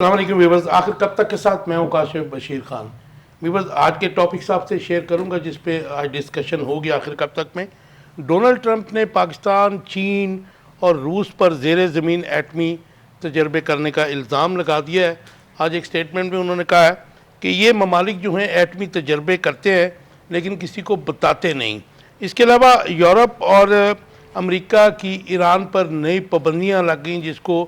अस्सलामुअलैकुम व्यूअर्स, आखिर कब तक के साथ मैं हूं काशिफ बशीर खान। व्यूअर्स, आज के टॉपिक्स आपसे शेयर करूंगा जिस पे आज डिस्कशन होगी आखिर कब तक में। डोनाल्ड ट्रंप ने पाकिस्तान, चीन और रूस पर ज़ेर ज़मीन एटमी तजर्बे करने का इल्ज़ाम लगा दिया है। आज एक स्टेटमेंट में उन्होंने कहा है कि ये ममालिक जो हैं एटमी तजर्बे करते हैं लेकिन किसी को बताते नहीं। इसके अलावा यूरोप और अमेरिका की ईरान पर नई पाबंदियाँ लग गई जिसको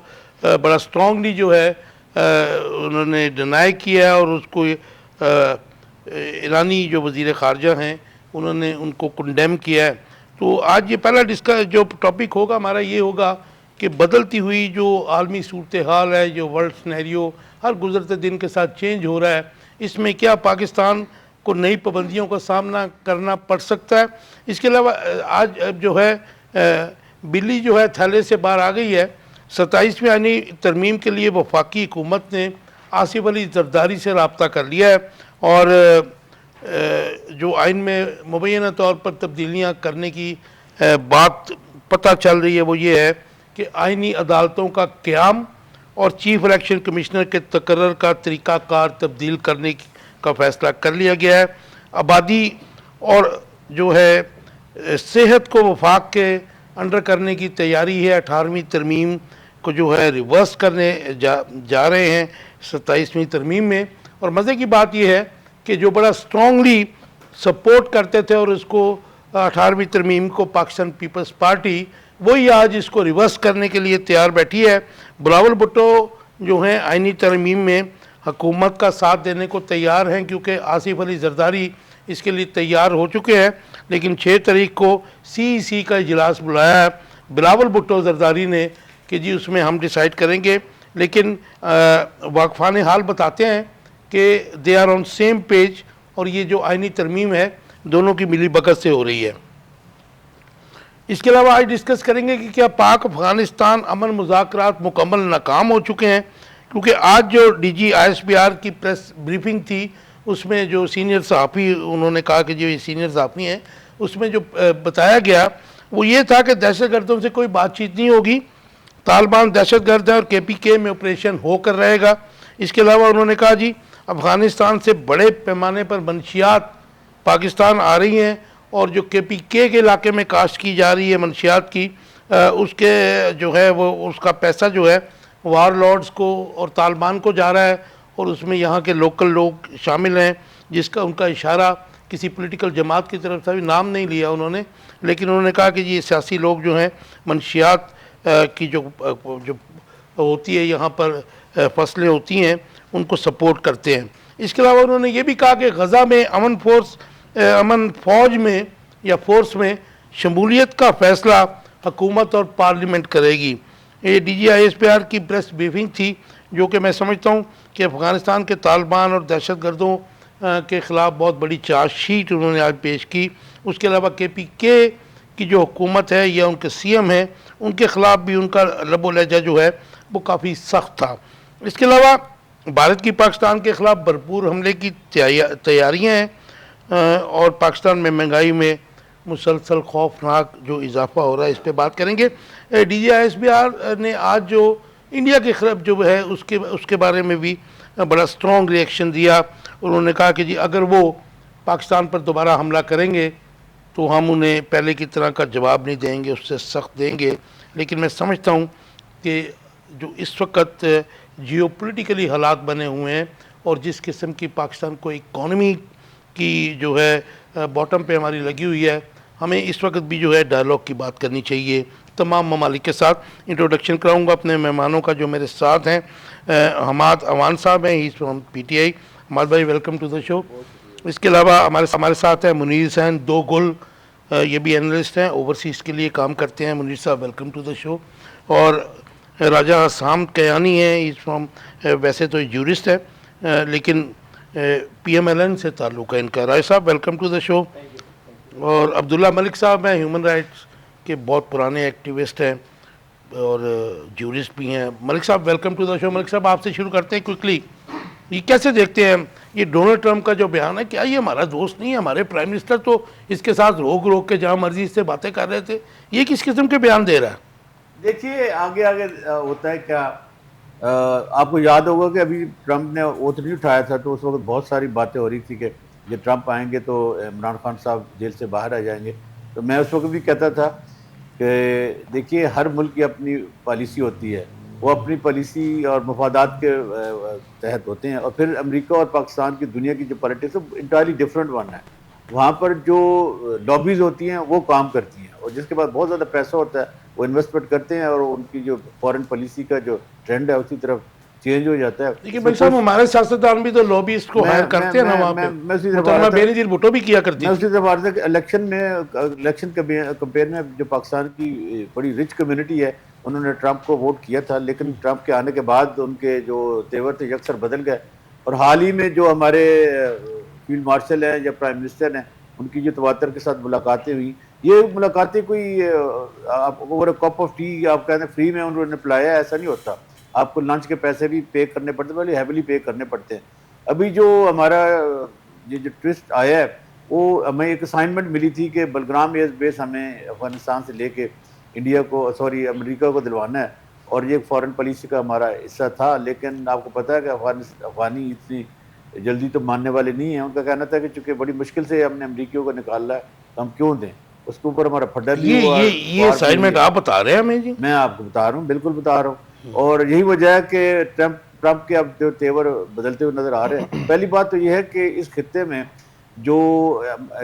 बड़ा स्ट्रॉन्गली जो है उन्होंने डिनाई किया है और उसको ईरानी जो वज़ीर ख़ारजा हैं उन्होंने उनको कंडेम किया है। तो आज ये पहला जो टॉपिक होगा हमारा ये होगा कि बदलती हुई जो आलमी सूरत हाल है, जो वर्ल्ड सिनेरियो हर गुज़रते दिन के साथ चेंज हो रहा है, इसमें क्या पाकिस्तान को नई पाबंदियों का सामना करना पड़ सकता है। इसके अलावा आज जो है बिल्ली जो है थैले से बाहर आ गई है। 27वीं आईनी तरमीम के लिए वफाकी हुकूमत ने आसिफ अली जरदारी से रब्ता कर लिया है और जो आइन में मुबैना तौर पर तब्दीलियाँ करने की बात पता चल रही है वो ये है कि आइनी अदालतों का क़याम और चीफ इलेक्शन कमिश्नर के तकर्रर का तरीक़ाकार तब्दील करने का फ़ैसला कर लिया गया है। आबादी और जो है सेहत को वफाक के अंडर करने की तैयारी है। 18वीं तरमीम को जो है रिवर्स करने जा रहे हैं 27वीं तरमीम में। और मज़े की बात यह है कि जो बड़ा स्ट्रॉन्गली सपोर्ट करते थे और इसको 18वीं तरमीम को पाकिस्तान पीपल्स पार्टी, वही आज इसको रिवर्स करने के लिए तैयार बैठी है। बिलावल भुट्टो जो हैं आइनी तरमीम में हुकूमत का साथ देने को तैयार हैं क्योंकि आसिफ अली जरदारी इसके लिए तैयार हो चुके हैं। लेकिन 6 तारीख को CEC का इजलास बुलाया है बिलावल भुट्टो जरदारी ने कि जी उसमें हम डिसाइड करेंगे। लेकिन वाकफान हाल बताते हैं कि they are on same page और ये जो आइनी तरमीम है दोनों की मिली भगत से हो रही है। इसके अलावा आज डिस्कस करेंगे कि क्या पाक अफ़गानिस्तान अमन मुज़ाकरात मुकम्मल नाकाम हो चुके हैं, क्योंकि आज जो DG ISPR की प्रेस ब्रीफिंग थी उसमें जो सीनियर सहाफ़ी उन्होंने कहा कि जो ये सीनियर सहाफ़ी हैं उसमें जो बताया गया वो ये था कि दहशतगर्दों से कोई बातचीत नहीं होगी, तालिबान दहशतगर्द है और KPK में ऑपरेशन होकर रहेगा। इसके अलावा उन्होंने कहा जी अफ़गानिस्तान से बड़े पैमाने पर मनशियात पाकिस्तान आ रही हैं और जो KPK के इलाके में काश्त की जा रही है मनशियात की उसके जो है वो उसका पैसा जो है वार लॉर्ड्स को और तालिबान को जा रहा है और उसमें यहाँ के लोकल लोग शामिल हैं जिसका उनका इशारा किसी पॉलिटिकल जमात की तरफ से भी नाम नहीं लिया उन्होंने। लेकिन उन्होंने कहा कि ये सियासी लोग जो हैं मनशियात की जो होती है यहाँ पर फसलें होती हैं उनको सपोर्ट करते हैं। इसके अलावा उन्होंने ये भी कहा कि गज़ा में अमन फ़ौज में या फोर्स में शमूलियत का फ़ैसला हुकूमत और पार्लियामेंट करेगी। ये DG ISPR की प्रेस ब्रीफिंग थी जो कि मैं समझता हूँ कि अफ़गानिस्तान के तालिबान और दहशतगर्दों के ख़िलाफ़ बहुत बड़ी चार्जशीट उन्होंने आज पेश की। उसके अलावा KPK की जो हुकूमत है या उनके CM हैं उनके ख़िलाफ़ भी उनका लबो लहजा जो है वो काफ़ी सख्त था। इसके अलावा भारत की पाकिस्तान के ख़िलाफ़ भरपूर हमले की तैयारियाँ हैं और पाकिस्तान में महंगाई में मुसलसल खौफनाक जो इजाफा हो रहा है इस पर बात करेंगे। DG ISPR ने आज जो इंडिया के खिलाफ जो है उसके बारे में भी बड़ा स्ट्रॉन्ग रिएक्शन दिया। उन्होंने कहा कि जी अगर वो पाकिस्तान पर दोबारा हमला करेंगे तो हम उन्हें पहले की तरह का जवाब नहीं देंगे, उससे सख्त देंगे। लेकिन मैं समझता हूँ कि जो इस वक्त जियोपॉलिटिकली हालात बने हुए हैं और जिस किस्म की पाकिस्तान को इकॉनमी की जो है बॉटम पे हमारी लगी हुई है, हमें इस वक्त भी जो है डायलॉग की बात करनी चाहिए तमाम ममालिक के साथ। इंट्रोडक्शन कराऊंगा अपने मेहमानों का जो मेरे साथ हैं। हमाद अवान साहब हैं, ही फ्रॉम PTI। हमाद भाई वेलकम टू द शो। इसके अलावा हमारे साथ हैं मुनीर हुसैन दो गुल, ये भी एनालिस्ट हैं, ओवरसीज़ के लिए काम करते हैं। मुनीर साहब वेलकम टू द शो। और राजा हसाम कयानी हैं, इस फ्रॉम वैसे तो जूरिस्ट है लेकिन PMLN से ताल्लुक़ है इनका। राय साहब वेलकम टू द शो। और अब्दुल्ला मलिक साहब हैं, ह्यूमन राइट्स के बहुत पुराने एक्टिविस्ट हैं और जूरिस्ट भी हैं। मलिक साहब welcome to the show. Malik साहब आपसे शुरू करते हैं क्विकली, ये कैसे देखते हैं ये डोनाल्ड ट्रंप का जो बयान है, क्या ये हमारा दोस्त नहीं है? हमारे प्राइम मिनिस्टर तो इसके साथ रोक के जहाँ मर्जी इससे बातें कर रहे थे, ये किस किस्म के बयान दे रहा है? देखिए आगे आगे होता है क्या आपको याद होगा कि अभी ट्रंप ने ओथ नहीं उठाया था, तो उस वक्त बहुत सारी बातें हो रही थी कि ये ट्रंप आएंगे तो इमरान खान साहब जेल से बाहर आ जाएंगे। तो मैं उस वक्त भी कहता था कि देखिए, हर मुल्क की अपनी पॉलिसी होती है, वो अपनी पॉलिसी और मफादात के तहत होते हैं। और फिर अमेरिका और पाकिस्तान की दुनिया की जो पॉलिटिक्स है इंटायरली डिफरेंट वन है। वहाँ पर जो लॉबीज होती हैं वो काम करती हैं, और जिसके पास बहुत ज़्यादा पैसा होता है वो इन्वेस्टमेंट करते हैं, और उनकी जो फॉरेन पॉलिसी का जो ट्रेंड है उसी तरफ चेंज हो जाता है। देखिए भाई साहब, हमारे सियासतदान भी तो लॉबीइस्ट को हायर करते हैं ना वहाँ पे। मैं उसी तरफ आ मोहतरमा रहा था बेनजीर भुट्टो भी किया करती मैं थी। उसी तरफ आ रहा था कि इलेक्शन कंपेयर में जो पाकिस्तान की बड़ी रिच कम्युनिटी है, उन्होंने ट्रंप को वोट किया था, लेकिन ट्रंप के आने के बाद उनके जो तेवर थे यकसर बदल गए। और हाल ही में जो हमारे फील्ड मार्शल हैं या प्राइम मिनिस्टर हैं, उनकी जो तवातर के साथ मुलाकातें हुई, ये मुलाकातें कोई ओवर कप ऑफ टी आप कहते हैं फ्री में उन्होंने पिलाया, ऐसा नहीं होता। आपको लंच के पैसे भी पे करने पड़ते, पहले हैविली पे करने पड़ते हैं। अभी जो हमारा ये जो ट्विस्ट आया है, वो हमें एक असाइनमेंट मिली थी कि बलग्राम एयर बेस हमें अफगानिस्तान से लेके इंडिया को, सॉरी अमेरिका को दिलवाना है, और ये फॉरेन पॉलिसी का हमारा हिस्सा था। लेकिन आपको पता है कि अफगानी इतनी जल्दी तो मानने वाले नहीं हैं। उनका कहना था कि चूंकि बड़ी मुश्किल से हमने अमरीकियों को निकाला है तो हम क्यों दें। उसके ऊपर हमारा फड्डा भी हुआ, ये असाइनमेंट आप बता रहे हैं हमें जी? मैं आपको बता रहा हूँ, बिल्कुल बता रहा हूँ। और यही वजह है कि ट्रंप के अब जो तेवर बदलते हुए नजर आ रहे हैं। पहली बात तो यह है कि इस खित्ते में जो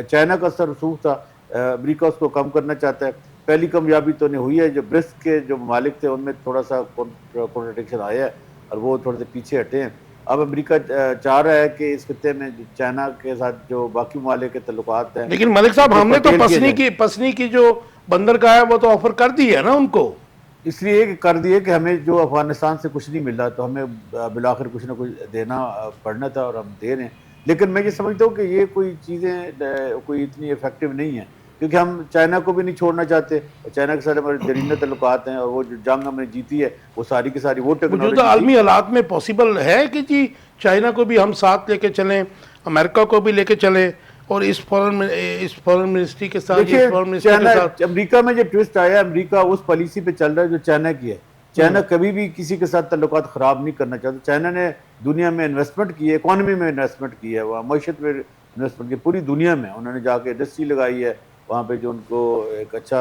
चाइना का असर रसूख था, अमेरिका उसको कम करना चाहता है। पहली कामयाबी तो नहीं हुई है। जो ब्रिक्स के जो ममालिक थे उनमें थोड़ा सा कॉन्ट्रडिक्शन आया है और वो थोड़े से पीछे हटे हैं। अब अमेरिका चाह रहा है कि इस खित्ते में चाइना के साथ जो बाकी ममालिक के तल्लुकात हैं, लेकिन मलिक साहब, हमने तो पसनी की जो बंदरगाह है वो तो ऑफर कर दी है ना उनको। इसलिए कर दिए कि हमें जो अफगानिस्तान से कुछ नहीं मिल रहा, तो हमें बिलाखिर कुछ ना कुछ देना पड़ना था, और हम दे रहे हैं। लेकिन मैं ये समझता हूँ कि ये कोई चीज़ें कोई इतनी इफेक्टिव नहीं है, क्योंकि हम चाइना को भी नहीं छोड़ना चाहते। चाइना के साथ हमारे दरीने तल्लुकात हैं, और वो जो जंग हमने जीती है वो सारी की सारी वो मौजूदा आलमी हालात में पॉसिबल है कि जी चाइना को भी हम साथ लेके चलें, अमेरिका को भी लेके चलें, और इस फॉरेन मिनिस्ट्री के साथ, अमेरिका में जो ट्विस्ट आया, अमेरिका उस पॉलिसी पे चल रहा है जो चाइना की है। चाइना कभी भी किसी के साथ तल्लुकात खराब नहीं करना चाहता। चाइना ने दुनिया में इन्वेस्टमेंट की है, इकोनॉमी में इन्वेस्टमेंट की है, वहाँ मैशत में इन्वेस्टमेंट की, पूरी दुनिया में उन्होंने जाके इंडस्ट्री लगाई है वहाँ पे, जो उनको एक अच्छा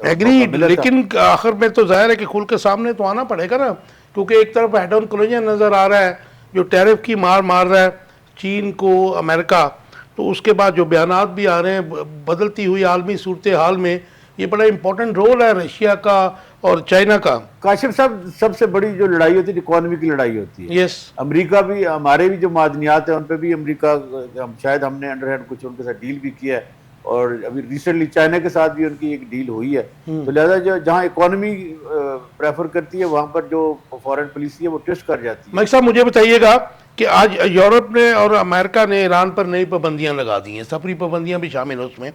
एग्रीड। लेकिन आखिर में तो जाहिर है कि खुल के सामने तो आना पड़ेगा ना, क्योंकि एक तरफ हेड ऑन कॉलोनियल नज़र आ रहा है जो टैरिफ की मार रहा है चीन को, अमेरिका। तो उसके बाद जो बयानात भी आ रहे हैं, बदलती हुई आलमी सूरत हाल में ये बड़ा इंपॉर्टेंट रोल है रशिया का और चाइना का। काशिफ साहब, सबसे बड़ी जो लड़ाई होती है इकोनॉमी की लड़ाई होती है। यस, अमेरिका भी, हमारे भी जो मादनियात है उन पे भी अमेरिका, शायद हमने अंडरहैंड कुछ उनके साथ डील भी किया है, और अभी रिसेंटली चाइना के साथ भी उनकी एक डील हुई है। तो लिहाजा जो जहाँ इकोनॉमी प्रेफर करती है वहाँ पर जो फॉरेन पॉलिसी है वो ट्विस्ट कर जाती है। मलिक साहब, मुझे बताइएगा कि आज यूरोप ने और अमेरिका ने ईरान पर नई पाबंदियां लगा दी हैं, सफरी पाबंदियां भी शामिल है उसमें।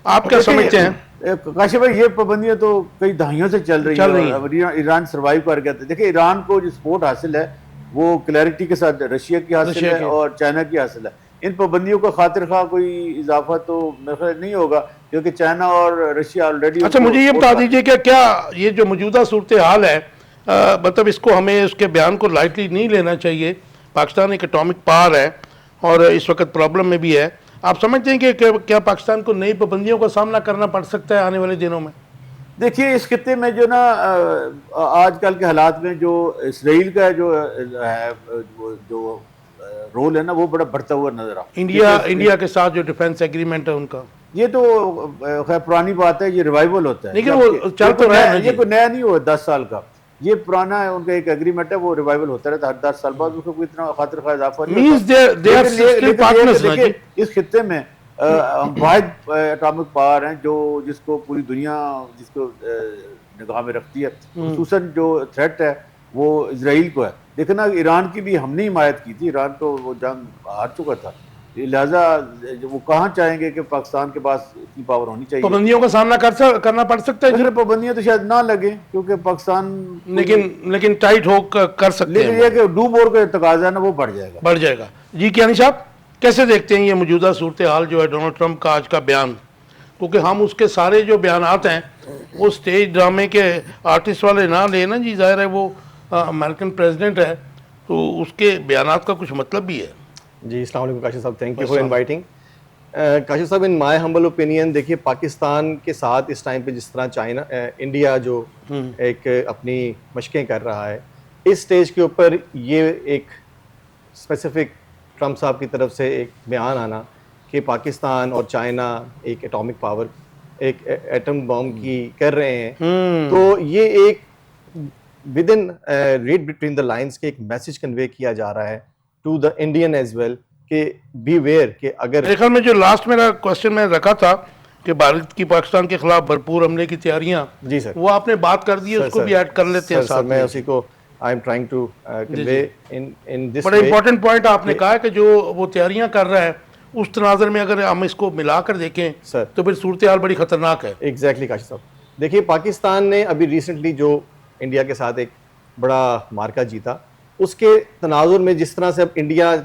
आप क्या समझते हैं? काशिफ भाई, ये पाबंदियां तो कई दहाइयों से चल रही है। ईरान सर्वाइव कर गया था। देखिए, ईरान को जो सपोर्ट हासिल है वो क्लैरिटी के साथ रशिया की हासिल है और चाइना की हासिल है। इन पाबंदियों का खातिर खा कोई इजाफा तो मेरे ख्याल नहीं होगा, क्योंकि चाइना और रशिया ऑलरेडी। अच्छा, मुझे ये बता दीजिए कि क्या ये जो मौजूदा सूरत हाल है, मतलब इसको हमें उसके बयान को लाइटली नहीं लेना चाहिए। पाकिस्तान एक एटॉमिक पावर है और इस वक्त प्रॉब्लम में भी है। आप समझते हैं कि क्या पाकिस्तान को नई पाबंदियों का सामना करना पड़ सकता है आने वाले दिनों में? देखिए, इस खित्ते में जो ना आजकल के हालात में जो इसराइल का जो है जो रोल है ना, वो बड़ा बढ़ता हुआ नजर आ। इंडिया के साथ जो डिफेंस एग्रीमेंट है उनका, ये तो खैर पुरानी बात है, ये रिवाइवल होता है, लेकिन वो चल तो रहा है। ये कोई नया नहीं हुआ, 10 साल का ये पुराना है। उनका एक एग्रीमेंट है, वो रिवाइवल होता रहता है हर 10 साल बाद। उसको कोई इतना खातिर खा इजाफा नहीं होता। इस खित्ते में हम वाहिद एटॉमिक पावर हैं जो जिसको पूरी दुनिया जिसको निगाह में रखती है। खुसूसन जो थ्रेट है वो इजराइल को है। देखना, ईरान की भी हमने हिमायत की थी, ईरान तो वो जंग हार चुका था। लिहाजा वो कहाँ चाहेंगे कि पाकिस्तान के पास इतनी पावर होनी चाहिए। पाबंदियों का सामना करना पड़ सकता है। पाबंदियां तो शायद ना लगे, क्योंकि पाकिस्तान लेकिन टाइट हो कर सकते हैं। लेकिन ये कि डू बोर का तकाजा ना वो बढ़ जाएगा। जी कियानी साहब, कैसे देखते हैं ये मौजूदा सूरत हाल जो है डोनाल्ड ट्रंप का आज का बयान? क्योंकि हम उसके सारे जो बयानात हैं वो स्टेज ड्रामे के आर्टिस्ट वाले ना लेना जी, जाहिर है वो अमेरिकन प्रेसिडेंट है, तो उसके बयानात का कुछ मतलब भी है। जी, अस्सलाम वालेकुम काशिफ साहब, thank you for inviting. Kashif साहब, इन माय हम्बल ओपिनियन, देखिए पाकिस्तान के साथ इस टाइम पे जिस तरह चाइना इंडिया जो एक अपनी मशकें कर रहा है, इस स्टेज के ऊपर ये एक स्पेसिफिक ट्रम्प साहब की तरफ से एक बयान आना कि पाकिस्तान और चाइना एक एटॉमिक पावर, एक एटम बॉम्ब की कर रहे हैं, तो ये एक within read between the lines के एक मैसेज कन्वे किया जा रहा है to the Indian as well कि बी वेयर कि अगर मेरे ख्याल में जो लास्ट मेरा क्वेश्चन मैं रखा था कि भारत की पाकिस्तान के खिलाफ भरपूर हमले की तैयारियां, जी सर, वो आपने बात कर दी है, उसको भी ऐड कर लेते हैं सर, साथ मैं में। उसी को I am trying to convey in this बड़ा इंपॉर्टेंट पॉइंट आपने कहा है कि जो वो तैयारियां कर रहा है उस तनाजर में अगर हम इसको मिलाकर देखें सर, तो फिर सूरत हाल बड़ी खतरनाक है। एग्जैक्टली काशिफ साहब, देखिए पाकिस्तान ने अभी रिसेंटली जो इंडिया के साथ एक बड़ा मार्का जीता, उसके तनाजुर में जिस तरह से अब इंडिया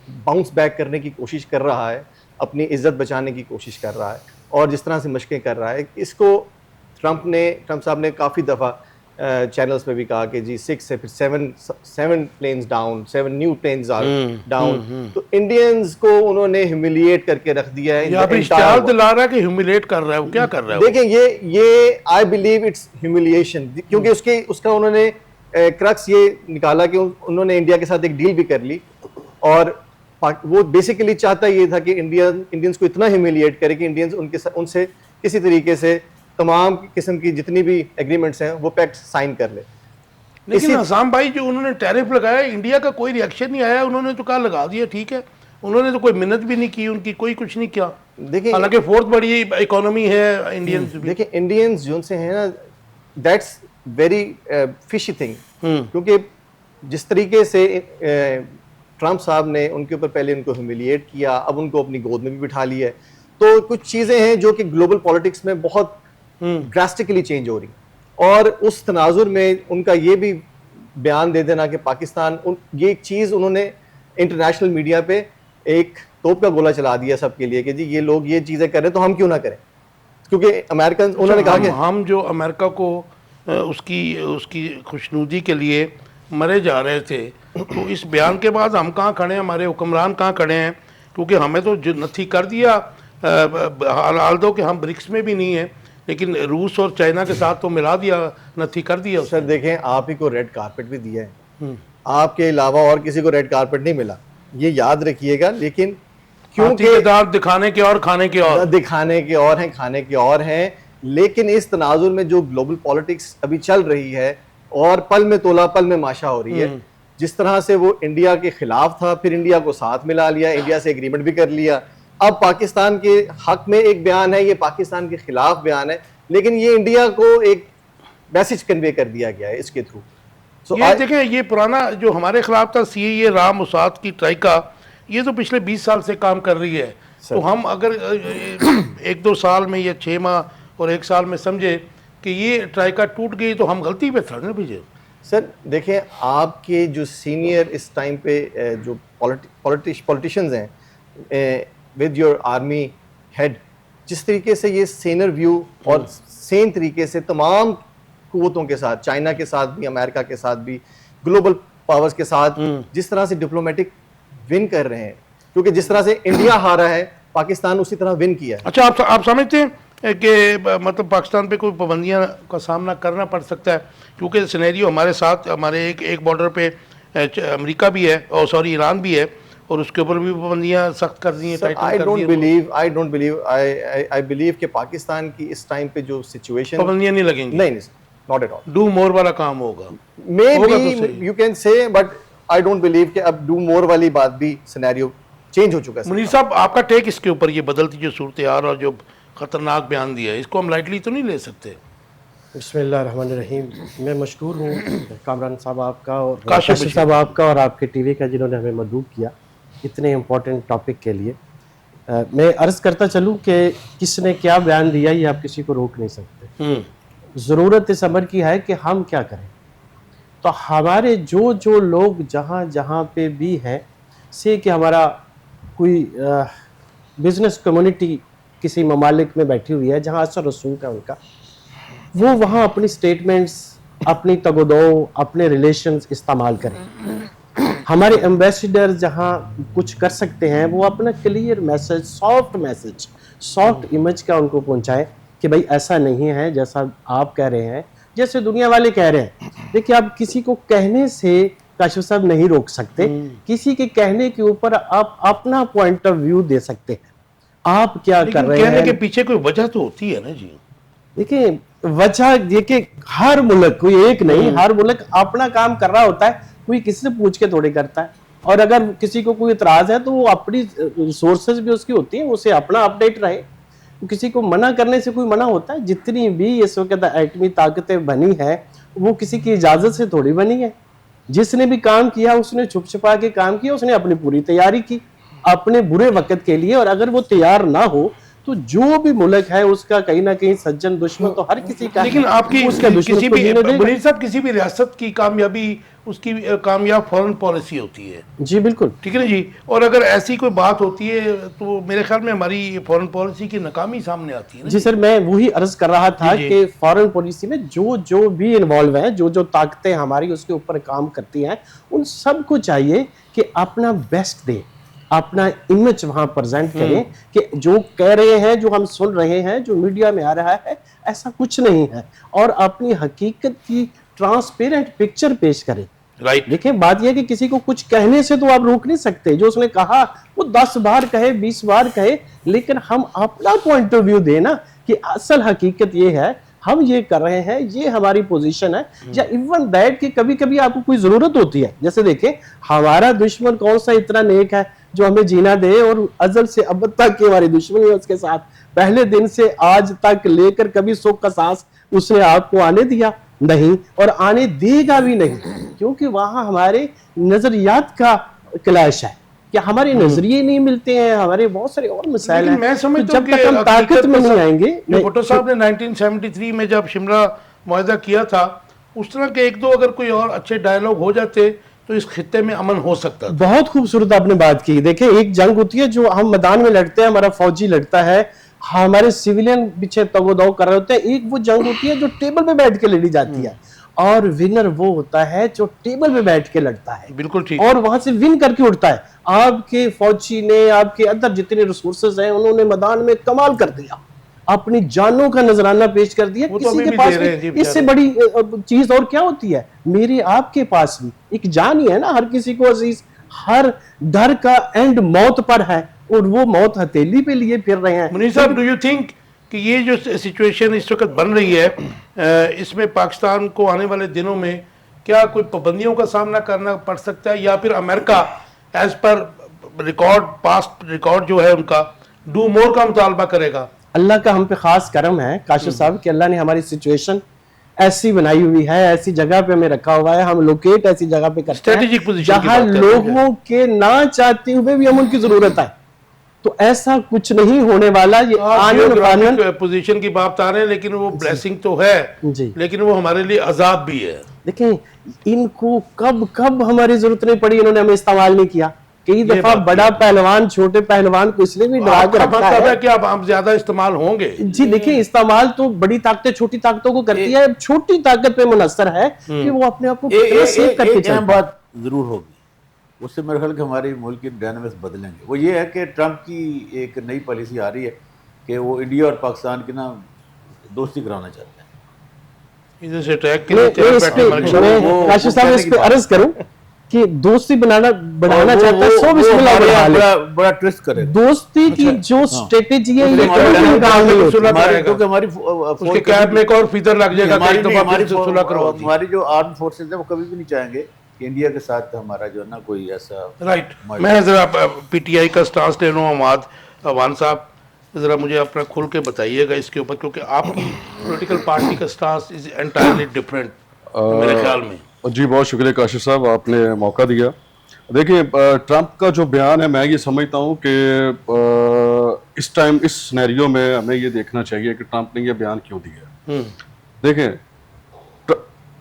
बाउंस बैक करने की कोशिश कर रहा है, अपनी इज्जत बचाने की कोशिश कर रहा है और जिस तरह से मशकें कर रहा है, इसको ट्रम्प साहब ने काफ़ी दफ़ा चैनल्स पे भी कहा कि जी 6 से फिर 7 planes down, 7 new planes are down, तो इंडियंस को उन्होंने ह्यूमिलिएट करके रख दिया है। यहाँ पे इश्तिहार दिला रहा है कि ह्यूमिलेट कर रहा है, वो क्या कर रहा है? देखें, ये आई बिलीव इट्स ह्यूमिलिएशन, क्योंकि उसका उन्होंने क्रक्स ये निकाला कि उन्होंने इंडिया के साथ एक डील भी कर ली और वो बेसिकली चाहता ये था कि इंडियंस को इतना ह्यूमिलिएट करे कि इंडियंस उनसे किसी तरीके से तमाम किस्म की जितनी भी एग्रीमेंट्स हैं वो पैक्ट साइन कर ले। लेकिन आसाम भाई, जो उन्होंने टैरिफ लगाया, इंडिया का कोई रिएक्शन नहीं आया, उन्होंने तो कहा लगा दिया, ठीक है, उन्होंने तो कोई मिन्नत भी नहीं की, उनकी कोई कुछ नहीं किया। देखिए, हालांकि फोर्थ बड़ी इकोनॉमी है इंडियंस भी। देखिए इंडियंस जो से हैं ना, दैट्स वेरी फिशी थिंग, क्योंकि जिस तरीके से ट्रम्प साहब ने उनके ऊपर पहले उनको ह्यूमिलिएट किया, अब उनको अपनी गोद में भी बिठा लिया है, तो कुछ चीज़ें हैं जो कि ग्लोबल पॉलिटिक्स में बहुत ड्रास्टिकली चेंज हो रही, और उस तनाजुर में उनका ये भी बयान दे देना कि पाकिस्तान ये एक चीज़ उन्होंने इंटरनेशनल मीडिया पे एक तोप का गोला चला दिया सबके लिए कि जी ये लोग ये चीज़ें कर रहे हैं तो हम क्यों ना करें, क्योंकि अमेरिकन उन्होंने कहा कि हम जो अमेरिका को उसकी खुशनुदी के लिए मरे जा रहे थे, तो इस बयान के बाद हम कहाँ खड़े हैं, हमारे हुक्मरान कहाँ खड़े हैं? क्योंकि हमें तो जो नथी कर दिया, हाल दो कि हम ब्रिक्स में भी नहीं है, लेकिन रूस और चाइना के साथ तो मिला दिया, नथी कर दिया। सर देखें, आप ही को रेड कारपेट भी दिया है, आपके अलावा और किसी को रेड कारपेट नहीं मिला, ये याद रखिएगा। लेकिन क्योंकि दांत दिखाने के और खाने के और, दिखाने के और हैं, खाने के और हैं, लेकिन इस तनाजुर में जो ग्लोबल पॉलिटिक्स अभी चल रही है और पल में तोला पल में माशा हो रही है, जिस तरह से वो इंडिया के खिलाफ था, फिर इंडिया को साथ मिला लिया, इंडिया से एग्रीमेंट भी कर लिया, अब पाकिस्तान के हक में एक बयान है, ये पाकिस्तान के खिलाफ बयान है, लेकिन ये इंडिया को एक मैसेज कन्वे कर दिया गया है इसके थ्रू। ये देखें, ये पुराना जो हमारे खिलाफ था सीएए राम मुसाद की ट्राइका, ये तो पिछले 20 साल से काम कर रही है, तो हम अगर 1-2 साल में या 6 माह और 1 साल में समझे कि ये ट्राइका टूट गई तो हम गलती पे थे ना पीछे। सर देखें, आपके जो सीनियर इस टाइम पे जो पॉलिटिशियंस हैं विद योर आर्मी हेड, जिस तरीके से ये सेनर व्यू और सेम तरीके से तमाम कुव्वतों के साथ, चाइना के साथ भी, अमेरिका के साथ भी, ग्लोबल पावर्स के साथ जिस तरह से डिप्लोमेटिक विन कर रहे हैं, क्योंकि जिस तरह से इंडिया हारा है, पाकिस्तान उसी तरह विन किया है। अच्छा, आप समझते हैं कि मतलब पाकिस्तान पे कोई पाबंदियां का सामना करना पड़ सकता है? क्योंकि सिनेरियो हमारे साथ, हमारे एक बॉर्डर पे अमेरिका भी है और सॉरी ईरान भी है, और उसके ऊपर भी पाबंदियां सख्त कर दी हैं। आई बिलीव कि पाकिस्तान की इस टाइम पे जो सिचुएशन, पाबंदियां नहीं लगेंगी, नहीं, not at all. Do more वाला काम होगा, may be you can say, but I don't believe कि अब डू मोर वाली बात भी सिनेरियो चेंज हो चुका है। मुनीर साहब, आपका टेक इसके ऊपर, ये बदलती जो सूरत हाल और जो खतरनाक बयान दिया है, इसको हम लाइटली तो नहीं ले सकते? बिस्मिल्लाहिर्रहमानिर्रहीम। मैं मशकूर हूँ कामरान साहब आपका और काशिफ साहब आपका और आपके टीवी का, जिन्होंने हमें मदऊ किया इतने इम्पोर्टेंट टॉपिक के लिए। मैं अर्ज़ करता चलूँ कि किसने क्या बयान दिया, ये आप किसी को रोक नहीं सकते। ज़रूरत इस अमर की है कि हम क्या करें। तो हमारे जो लोग जहाँ जहाँ पे भी हैं, से कि हमारा कोई बिज़नेस कम्युनिटी किसी ममालिक में बैठी हुई है जहाँ असर रसूख है उनका, वो वहाँ अपनी स्टेटमेंट्स अपनी तगोदो, अपने रिलेशंस इस्तेमाल करें। हमारे एम्बेसडर जहां कुछ कर सकते हैं वो अपना क्लियर मैसेज, सॉफ्ट इमेज का उनको पहुंचाए कि भाई ऐसा नहीं है जैसा आप कह रहे हैं, जैसे दुनिया वाले कह रहे हैं। देखिए, आप किसी को कहने से काशिफ साहब नहीं रोक सकते, किसी के कहने के ऊपर आप अपना पॉइंट ऑफ व्यू दे सकते हैं। आप क्या कर रहे कहने हैं, के पीछे कोई वजह तो होती है ना जी। देखिए वजह देखिए, हर मुल्क, कोई एक नहीं, हर मुल्क अपना काम कर रहा होता है, कोई किसी से पूछ के थोड़ी करता है। और अगर किसी को कोई इतराज है तो वो अपनी सोर्सेज भी उसकी होती है, उसे अपना अपडेट रहे। तो किसी को मना करने से कोई मना होता है? जितनी भी इस वक्त एटमी ताकतें बनी है वो किसी की इजाजत से थोड़ी बनी है। जिसने भी काम किया उसने छुप छुपा के काम किया, उसने अपनी पूरी तैयारी की अपने बुरे वक्त के लिए। और अगर वो तैयार ना हो तो जो भी मुल्क है उसका कहीं ना कहीं सज्जन दुश्मन तो हर किसी का, लेकिन आपकी उसका दुश्मन किसी को भी जीने देगा। मुनीर साहब, किसी भी रियासत की कामयाबी उसकी कामयाब फॉरेन पॉलिसी होती है, जी बिल्कुल, ठीक है ना जी। और अगर ऐसी कोई बात होती है तो मेरे ख्याल में हमारी फॉरेन पॉलिसी की नाकामी सामने आती है ना जी सर, मैं वही अर्ज कर रहा था जी। कि फॉरेन पॉलिसी में जो भी इन्वॉल्व हैं, जो ताकतें हमारी उसके ऊपर काम करती हैं, उन सबको चाहिए कि अपना बेस्ट दें, अपना इमेज वहां प्रेजेंट करें कि जो कह रहे हैं, जो हम सुन रहे हैं, जो मीडिया में आ रहा है, ऐसा कुछ नहीं है। और अपनी हकीकत की ट्रांसपेरेंट पिक्चर पेश करें। राइट। देखिए, बात यह है कि किसी को कुछ कहने से तो आप रोक नहीं सकते। जो उसने कहा वो 10 बार कहे, 20 बार कहे, लेकिन हम अपना पॉइंट ऑफ व्यू देना कि असल हकीकत ये है, हम ये कर रहे हैं, ये हमारी पोजीशन है। या इवन दैट कि कभी कभी आपको कोई जरूरत होती है। जैसे देखिए, हमारा दुश्मन कौन सा इतना नेक है जो हमें जीना दे, और अजल से अब तक की हमारी दुश्मनी है उसके साथ, पहले दिन से आज तक लेकर कभी सुख का सांस उसने आपको आने दिया नहीं, और आने देगा भी नहीं, क्योंकि वहां हमारे नजरियात का क्लैश है कि हमारे नजरिए नहीं मिलते हैं, हमारे बहुत सारे और मसाइल हैं। मैं तो समझता जब हूं तक हम कि ताकत में नहीं आएंगे, भुट्टो साहब ने 1973 में जब शिमला मुआहदा किया था, उस तरह के एक दो अगर कोई और अच्छे डायलॉग हो जाते तो इस खित्ते में अमन हो सकता था। बहुत खूबसूरत आपने बात की। देखिए, एक जंग होती है जो हम मैदान में लड़ते हैं, हमारा फौजी लड़ता है, हमारे सिविलियन पीछे तगोदाव कर रहे होते हैं। एक वो जंग होती है जो टेबल पे बैठ के लड़ी जाती है, और विनर वो होता है जो टेबल पे बैठ के लड़ता है, बिल्कुल ठीक। और वहां से विन करके उठता है। आपके फौजी ने, आपके अंदर जितने रिसोर्सेज हैं, उन्होंने मैदान में कमाल कर दिया, अपनी जानों का नजराना पेश कर दिया। वो तो किसी अभी के भी पास दे रहे हैं जी भी इससे बड़ी चीज और क्या होती है? मेरे आपके पास भी एक जान ही है ना, हर किसी को अजीज। हर डर का एंड मौत पर है, और वो मौत हथेली पे लिए फिर रहे हैं। मुनीर साहब, डू यू थिंक कि ये जो सिचुएशन इस वक्त बन रही है, इसमें पाकिस्तान को आने वाले दिनों में क्या कोई पाबंदियों का सामना करना पड़ सकता है, या फिर America as per record, past record जो है उनका, डू मोर का मुतालबा करेगा? अल्लाह का हम पे खास करम है काशिफ साहब कि अल्लाह ने हमारी सिचुएशन ऐसी बनाई हुई है, ऐसी जगह पे हमें रखा हुआ है, हम लोकेट ऐसी जगह पे करते हैं Strategic position की जहां बात कर रहे हैं। लोगों के ना चाहते हुए भी हम उनकी जरूरत है। तो ऐसा कुछ नहीं होने वाला। ये जियोग्राफिक पोजीशन की बात आ रहे हैं, लेकिन वो ब्लेसिंग तो है जी, लेकिन वो हमारे लिए अजाब भी है। देखें, इनको कब कब हमारी जरूरत नहीं पड़ी, इन्होंने हमें इस्तेमाल नहीं किया। कई दफा बात बड़ा पहलवान छोटे पहलवान को इसलिए भी डरा के आपका रखा मतलब है है कि अब हम ज्यादा इस्तेमाल होंगे। जी। देखिए, इस्तेमाल तो बड़ी ताकतें छोटी ताकतों को करती है, छोटी ताकत पे मुनस्सर है कि वो अपने आप को कितना सेव करके एक अहम चलता है। बात जरूर होगी, उससे मेरे ख्याल कि हमारे मुल्क की डायनामिक्स बदलेंगे। वो ये है कि ट्रंप की एक नई पॉलिसी आ रही है कि वो इंडिया और पाकिस्तान की ना दोस्ती कराना चाहते हैं। इधर से ट्रैक के मैं लिए चल इस बैठे हमारे पे साथ। मैं काशिफ साहब इस पे अर्ज करूं कि दोस्ती बढ़ाना और चाहता है, सो बिस्मिल्लाह हमारे यहाँ बढ़ा ले। बड़ा ट्विस्ट करेगा। दोस्ती की जो स्ट्रेटेजी है, ये हमारे कभी भी काम नहीं होती। सुलह कराएगा। क्योंकि हमारी उसके कैब में एक और फीदर लग जाएगा कि एक दफा फिर से सुलह करवा दी। हमारी जो आर्म फोर्सेज है वो कभी भी नहीं चाहेंगे कि इंडिया के साथ हमारा जो है ना कोई ऐसा राइट। मैं जरा पीटीआई का स्टांस ले लूँ। अमाद अवान साहब, जरा मुझे अपना खुल के बताइएगा इसके ऊपर, क्योंकि आपकी पॉलिटिकल पार्टी का स्टांस इज एंटायरली डिफरेंट मेरे ख्याल में। जी, बहुत शुक्रिया काशिफ साहब, आपने मौका दिया। देखिए, ट्रंप का जो बयान है, मैं ये समझता हूँ कि इस टाइम, इस सिनेरियो में हमें ये देखना चाहिए कि ट्रंप ने ये बयान क्यों दिया। देखें,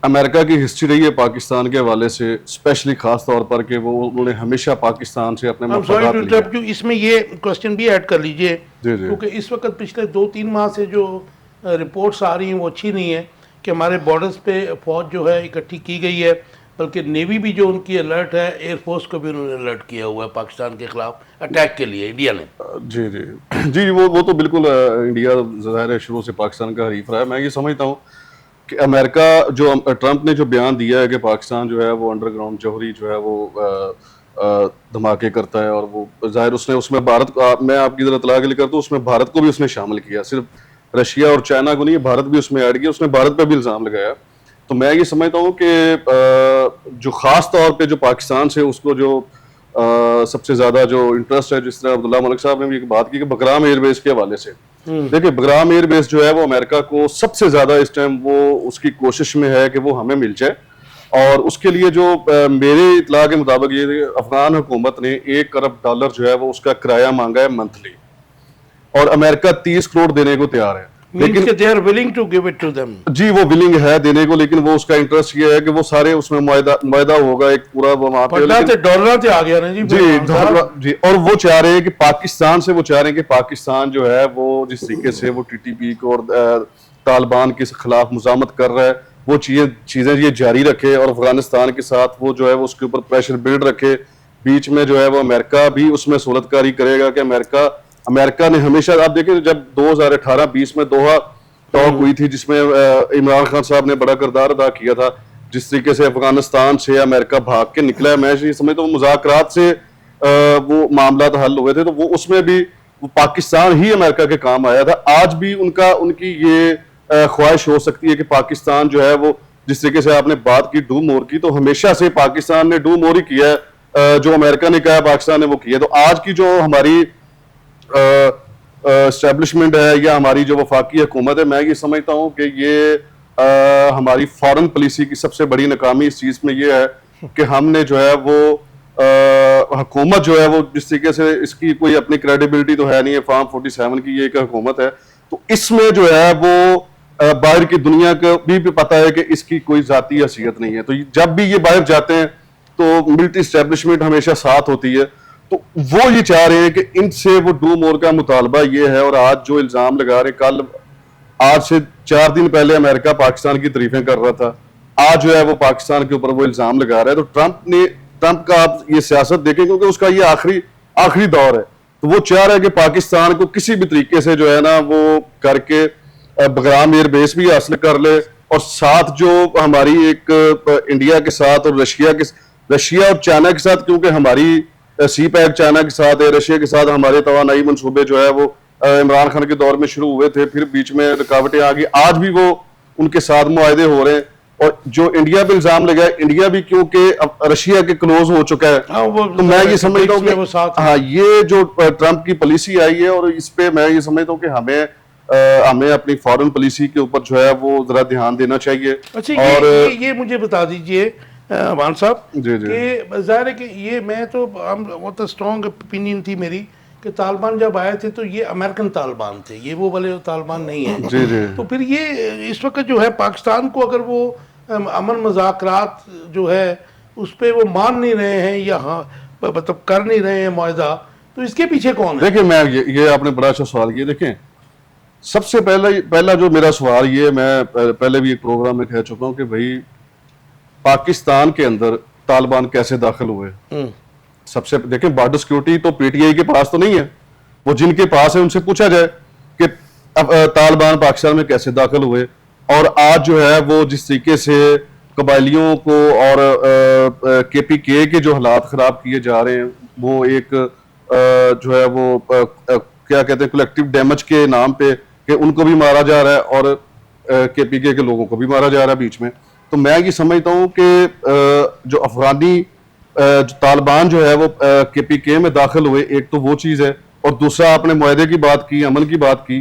अमेरिका की हिस्ट्री रही है पाकिस्तान के हवाले से, स्पेशली खास तौर पर कि वो उन्होंने हमेशा पाकिस्तान से अपने मफादात लिए। इसमें ये क्वेश्चन भी ऐड कर लीजिए, जी, जी। क्योंकि इस वक्त पिछले 2-3 माह से जो रिपोर्ट्स आ रही हैं वो अच्छी नहीं है कि हमारे बॉर्डर्स पे फौज जो है इकट्ठी की गई है, बल्कि नेवी भी जो उनकी अलर्ट है, एयरफोर्स को भी उन्होंने अलर्ट किया हुआ है पाकिस्तान के खिलाफ अटैक के लिए इंडिया ने। जी जी जी, वो तो बिल्कुल इंडिया ज़ाहिर है शुरू से पाकिस्तान का हरीफ रहा है। मैं ये समझता हूँ कि अमेरिका जो ट्रंप ने जो बयान दिया है कि पाकिस्तान जो है वो अंडरग्राउंड जौहरी जो है वो धमाके करता है, और वो जाहिर उसने उसमें भारत मैं आपकी ज़रा इत्तला के लिए कर दूँ, उसमें भारत को भी उसने शामिल किया, सिर्फ रशिया और चाइना को नहीं, भारत भी उसमें ऐड किया, उसने भारत पर भी इल्ज़ाम लगाया। तो मैं ये समझता हूँ कि जो ख़ास तौर पे जो पाकिस्तान से उसको जो सबसे ज़्यादा जो इंटरेस्ट है, जिस तरह अब्दुल्ला मलिक साहब ने भी एक बात की कि बकराम एयरबेस के हवाले से, देखिए बकराम एयरबेस जो है वो अमेरिका को सबसे ज़्यादा इस टाइम वो उसकी कोशिश में है कि वो हमें मिल जाए, और उसके लिए जो मेरे इतला के मुताबिक ये अफगान हुकूमत ने $1 अरब जो है वो उसका किराया मांगा है मंथली, और अमेरिका 30 करोड़ देने को तैयार है। लेकिन they are willing to give it to them. जी वो विलिंग है देने को, लेकिन वो उसका इंटरेस्ट ये है कि वो सारे उसमें मुआहदा होगा एक पूरा वो वहां पे, डॉलर से आ गया ना जी। जी, और वो चाह रहे हैं कि पाकिस्तान से वो चाह रहे हैं कि पाकिस्तान जो है वो जिस तरीके से वो TTP को और तालिबान के खिलाफ मुजामत कर रहा है, वो चीजें ये जारी रखे, और अफगानिस्तान के साथ वो जो है वो उसके ऊपर प्रेशर बिल्ड रखे। बीच में जो है वो अमेरिका भी उसमें सूरतकारी करेगा कि अमेरिका ने हमेशा, आप देखें जब 2018-20 में दोहा टॉक हुई थी जिसमें इमरान खान साहब ने बड़ा किरदार अदा किया था, जिस तरीके से अफगानिस्तान से अमेरिका भाग के निकला है, मैं ये समझता हूँ मुज़ाकरात से वो मामला हल हुए थे, तो वो उसमें भी वो पाकिस्तान ही अमेरिका के काम आया था। आज भी उनकी ये ख्वाहिश हो सकती है कि पाकिस्तान जो है वो, जिस तरीके से आपने बात की डू मोर की, तो हमेशा से पाकिस्तान ने डू मोर ही किया है, जो अमेरिका ने कहा पाकिस्तान ने वो किया। तो आज की जो हमारी एस्टेब्लिशमेंट है या हमारी जो वफाकी हुकूमत है, मैं ये समझता हूँ कि ये हमारी फॉरेन पॉलिसी की सबसे बड़ी नाकामी इस चीज़ में ये है कि हमने जो है वो हुकूमत जो है वो जिस तरीके से इसकी कोई अपनी क्रेडिबिलिटी तो है नहीं है, फार्म 47 की ये एक हुकूमत है, तो इसमें जो है वो बाहर की दुनिया को भी पता है कि इसकी कोई जाती हैसियत नहीं है। तो जब भी ये बाहर जाते हैं तो मिलिट्री एस्टेब्लिशमेंट हमेशा साथ होती है, तो वो ये चाह रहे हैं कि इनसे वो डू मोर का मुतालबा ये है। और आज जो इल्जाम लगा रहे, आज से 4 दिन पहले अमेरिका पाकिस्तान की तारीफें कर रहा था, आज जो है वो पाकिस्तान के ऊपर वो इल्जाम लगा रहा है। तो ट्रंप का आप ये सियासत देखें, क्योंकि उसका ये आखिरी दौर है, तो वो चाह रहा है कि पाकिस्तान को किसी भी तरीके से जो है ना वो करके बगराम एयरबेस भी हासिल कर ले, और साथ जो हमारी एक इंडिया के साथ और रशिया और चाइना के साथ, क्योंकि हमारी सी पैक चाइना के साथ है, रशिया के साथ हमारे तवानाई मनसूबे जो है वो इमरान खान के दौर में शुरू हुए थे, फिर बीच में रुकावटें आ गई, आज भी वो उनके साथ मुआहदे हो रहे हैं। और जो इंडिया पे इल्जाम लगा है, इंडिया भी क्योंकि रशिया के क्लोज हो चुका है, तो मैं ये समझता हूँ कि हाँ ये जो ट्रंप की पॉलिसी आई है, और इस पे मैं ये समझता हूँ कि हमें अपनी फॉरेन पॉलिसी के ऊपर जो है वो जरा ध्यान देना चाहिए। अच्छा, और ये मुझे बता दीजिए मान साहब कि जाहिर है कि ये मैं तो बहुत स्ट्रॉन्ग ओपिनियन थी मेरी कि तालिबान जब आए थे तो ये अमेरिकन तालिबान थे, ये वो वाले तालिबान नहीं है। जी जी। तो फिर ये इस वक्त जो है पाकिस्तान को अगर वो अमन मुज़ाकरात जो है उस पर वो मान नहीं रहे हैं या हाँ मतलब कर नहीं रहे हैं मुआहदा, तो इसके पीछे कौन है? देखिए मैं ये आपने बड़ा अच्छा सवाल किया। देखें सबसे पहला जो मेरा सवाल ये, मैं पहले भी एक प्रोग्राम में कह चुका हूँ कि भाई पाकिस्तान के अंदर तालिबान कैसे दाखिल हुए। सबसे देखें बॉर्डर सिक्योरिटी तो PTI के पास तो नहीं है, वो जिनके पास है उनसे पूछा जाए कि तालिबान पाकिस्तान में कैसे दाखिल हुए। और आज जो है वो जिस तरीके से कबायलियों को और KPK के जो हालात खराब किए जा रहे हैं, वो एक जो है वो क्या कहते हैं कलेक्टिव डैमेज के नाम पे कि उनको भी मारा जा रहा है और KPK के लोगों को भी मारा जा रहा है बीच में। तो मैं ये समझता हूँ कि जो अफगानी जो तालिबान जो है वो KPK में दाखिल हुए, एक तो वो चीज़ है, और दूसरा आपने मुआहदे की बात की, अमन की बात की।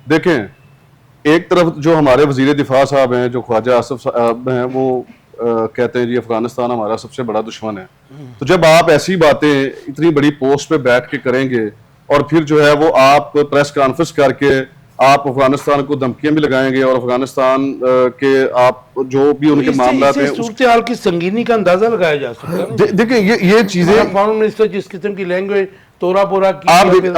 देखें एक तरफ जो हमारे वजीर दिफा साहब हैं, जो ख्वाजा आसिफ साहब हैं, वो कहते हैं जी अफगानिस्तान हमारा सबसे बड़ा दुश्मन है। तो जब आप ऐसी बातें इतनी बड़ी पोस्ट पे बैठ के करेंगे और फिर जो है वो आप प्रेस कॉन्फ्रेंस करके आप अफगानिस्तान को धमकियां भी लगाएंगे और अफगानिस्तान के आप जो भी उनके मामला हैं, सूरत हाल की संगीनी का अंदाजा लगाया जा सकता है। देखिए ये चीजें फॉरेन मिनिस्टर जिस किस्म की लैंग्वेज तोरा बोरा की,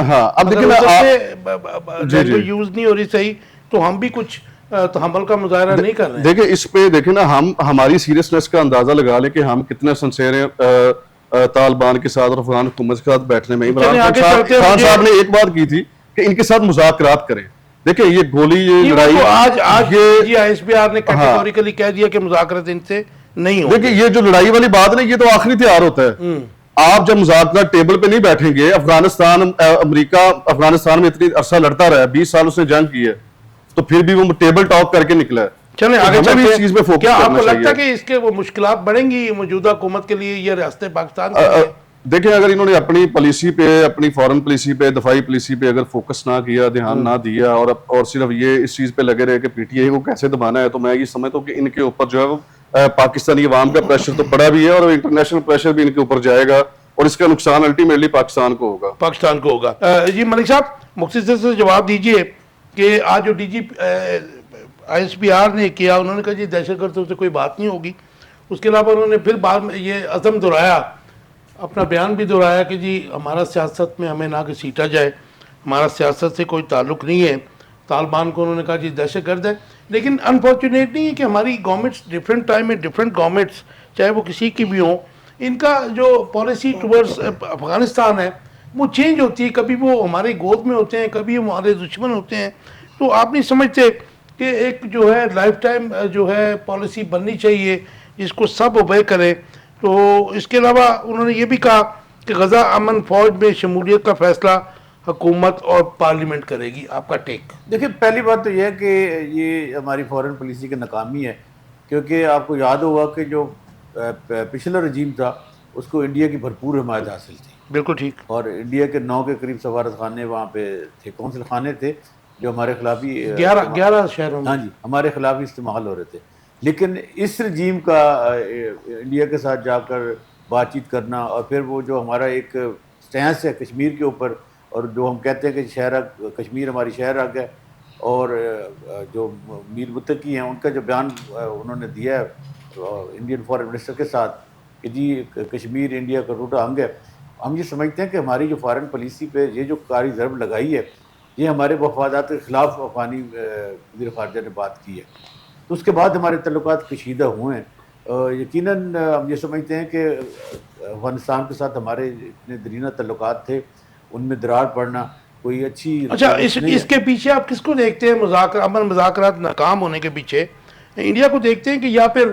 हाँ अब देखिए लैंग्वेज यूज नहीं हो रही सही, तो हम भी कुछ तो हमल का मुजाहरा नहीं कर रहे हैं। देखिए इस पे देखें ना, हम हमारी सीरियसनेस का अंदाजा लगा लें कि हम कितने सिंसेयर हैं तालिबान के साथ और अफगान हुकूमत के साथ बैठने में। इमरान आगे खान चलते हैं, खान मुझे- साहब ने एक बात की थी कि इनके साथ मुज़ाकरात करें। देखिए ये गोली, ये नहीं, वो लड़ाई, तो आज ये जी ISPR ने कैटेगोरिकली कह दिया कि मुज़ाकरात इनसे नहीं होगी। देखिए ये जो लड़ाई वाली बात है, ये तो आखिरी तैयार होता है। आप जब मुज़ाकरात टेबल पे नहीं बैठेंगे, अफगानिस्तान अमेरिका अफगानिस्तान में इतनी अरसा लड़ता रहा है, 20 साल उसने जंग की है, तो फिर भी वो टेबल टॉक करके निकला है। चलें तो आगे हमें भी चलते इस चीज पे हैं। फोकस क्या करना आपको लगता है चाहिए। कि इसके वो मुश्किलात बढ़ेंगी मौजूदा हुकूमत के लिए या रियासत पाकिस्तान के लिए? देखिए अगर इन्होंने अपनी पॉलिसी पे, अपनी फॉरेन पॉलिसी पे, दफाई पॉलिसी पे अगर फोकस ना किया, ध्यान ना दिया और सिर्फ ये इस चीज पे लगे रहे कि PTI को कैसे दबाना है, तो मैं ये समझता हूँ कि इनके ऊपर जो है वो पाकिस्तानी अवाम का प्रेशर तो पड़ा भी है और इंटरनेशनल प्रेशर भी इनके ऊपर जाएगा और इसका नुकसान अल्टीमेटली पाकिस्तान को होगा। पाकिस्तान को होगा। जी मलिक साहब, मुख्तसर से जवाब दीजिए कि आज जो DG ISPR ने किया, उन्होंने कहा जी दहशतगर्दों से कोई बात नहीं होगी। उसके अलावा उन्होंने फिर बाद में ये अज़म दोहराया, अपना बयान भी दोहराया कि जी हमारा सियासत में हमें ना घसीटा जाए, हमारा सियासत से कोई ताल्लुक़ नहीं है। तालिबान को उन्होंने कहा जी दहशतगर्द है। लेकिन अनफॉर्चुनेटली कि हमारी गवर्नमेंट्स डिफरेंट टाइम में डिफरेंट गवर्नमेंट्स, चाहे वो किसी की भी हों, इनका जो पॉलिसी टुवर्ड्स अफगानिस्तान है वो चेंज होती है। कभी वो हमारे गोद में होते हैं, कभी हमारे दुश्मन होते हैं। तो आप नहीं समझते कि एक जो है लाइफ टाइम जो है पॉलिसी बननी चाहिए जिसको सब ओबे करें? तो इसके अलावा उन्होंने ये भी कहा कि गज़ा अमन फ़ौज में शमूलियत का फैसला हुकूमत और पार्लियामेंट करेगी। आपका टेक? देखिए पहली बात तो यह है कि ये हमारी फॉरेन पॉलिसी की नाकामी है, क्योंकि आपको याद होगा कि जो पिछला रजीम था उसको इंडिया की भरपूर हिमायत हासिल थी। बिल्कुल ठीक। और इंडिया के 9 के करीब सफारत खाने वहाँ पे थे, कौंसिल खाने थे जो हमारे खिलाफ ही 11 शहरों में, हाँ जी, हमारे खिलाफ ही इस्तेमाल हो रहे थे। लेकिन इस रजीम का इंडिया के साथ जाकर बातचीत करना और फिर वो जो हमारा एक स्टैंस है कश्मीर के ऊपर, और जो हम कहते हैं कि शहर कश्मीर हमारी शहर हक है, और जो मीर मुत्तकी हैं उनका जो बयान उन्होंने दिया है इंडियन फॉरेन मिनिस्टर के साथ कि जी कश्मीर इंडिया का टूटा अंग है, हम ये समझते हैं कि हमारी जो फॉरेन पॉलिसी पे ये जो कारी ज़रब लगाई है, ये हमारे मफादात के ख़िलाफ़ अफ़गानी वज़ीर ख़ारजा ने बात की है। तो उसके बाद हमारे तल्लुकात कशीदा हुए हैं। यकीनन हम ये समझते हैं कि अफ़गानिस्तान के साथ हमारे इतने दरीना तल्लुकात थे, उनमें दरार पड़ना कोई अच्छी अच्छा नहीं है। इसके पीछे आप किसको देखते हैं? अमन मुज़ाकरात नाकाम होने के पीछे इंडिया को देखते हैं कि या फिर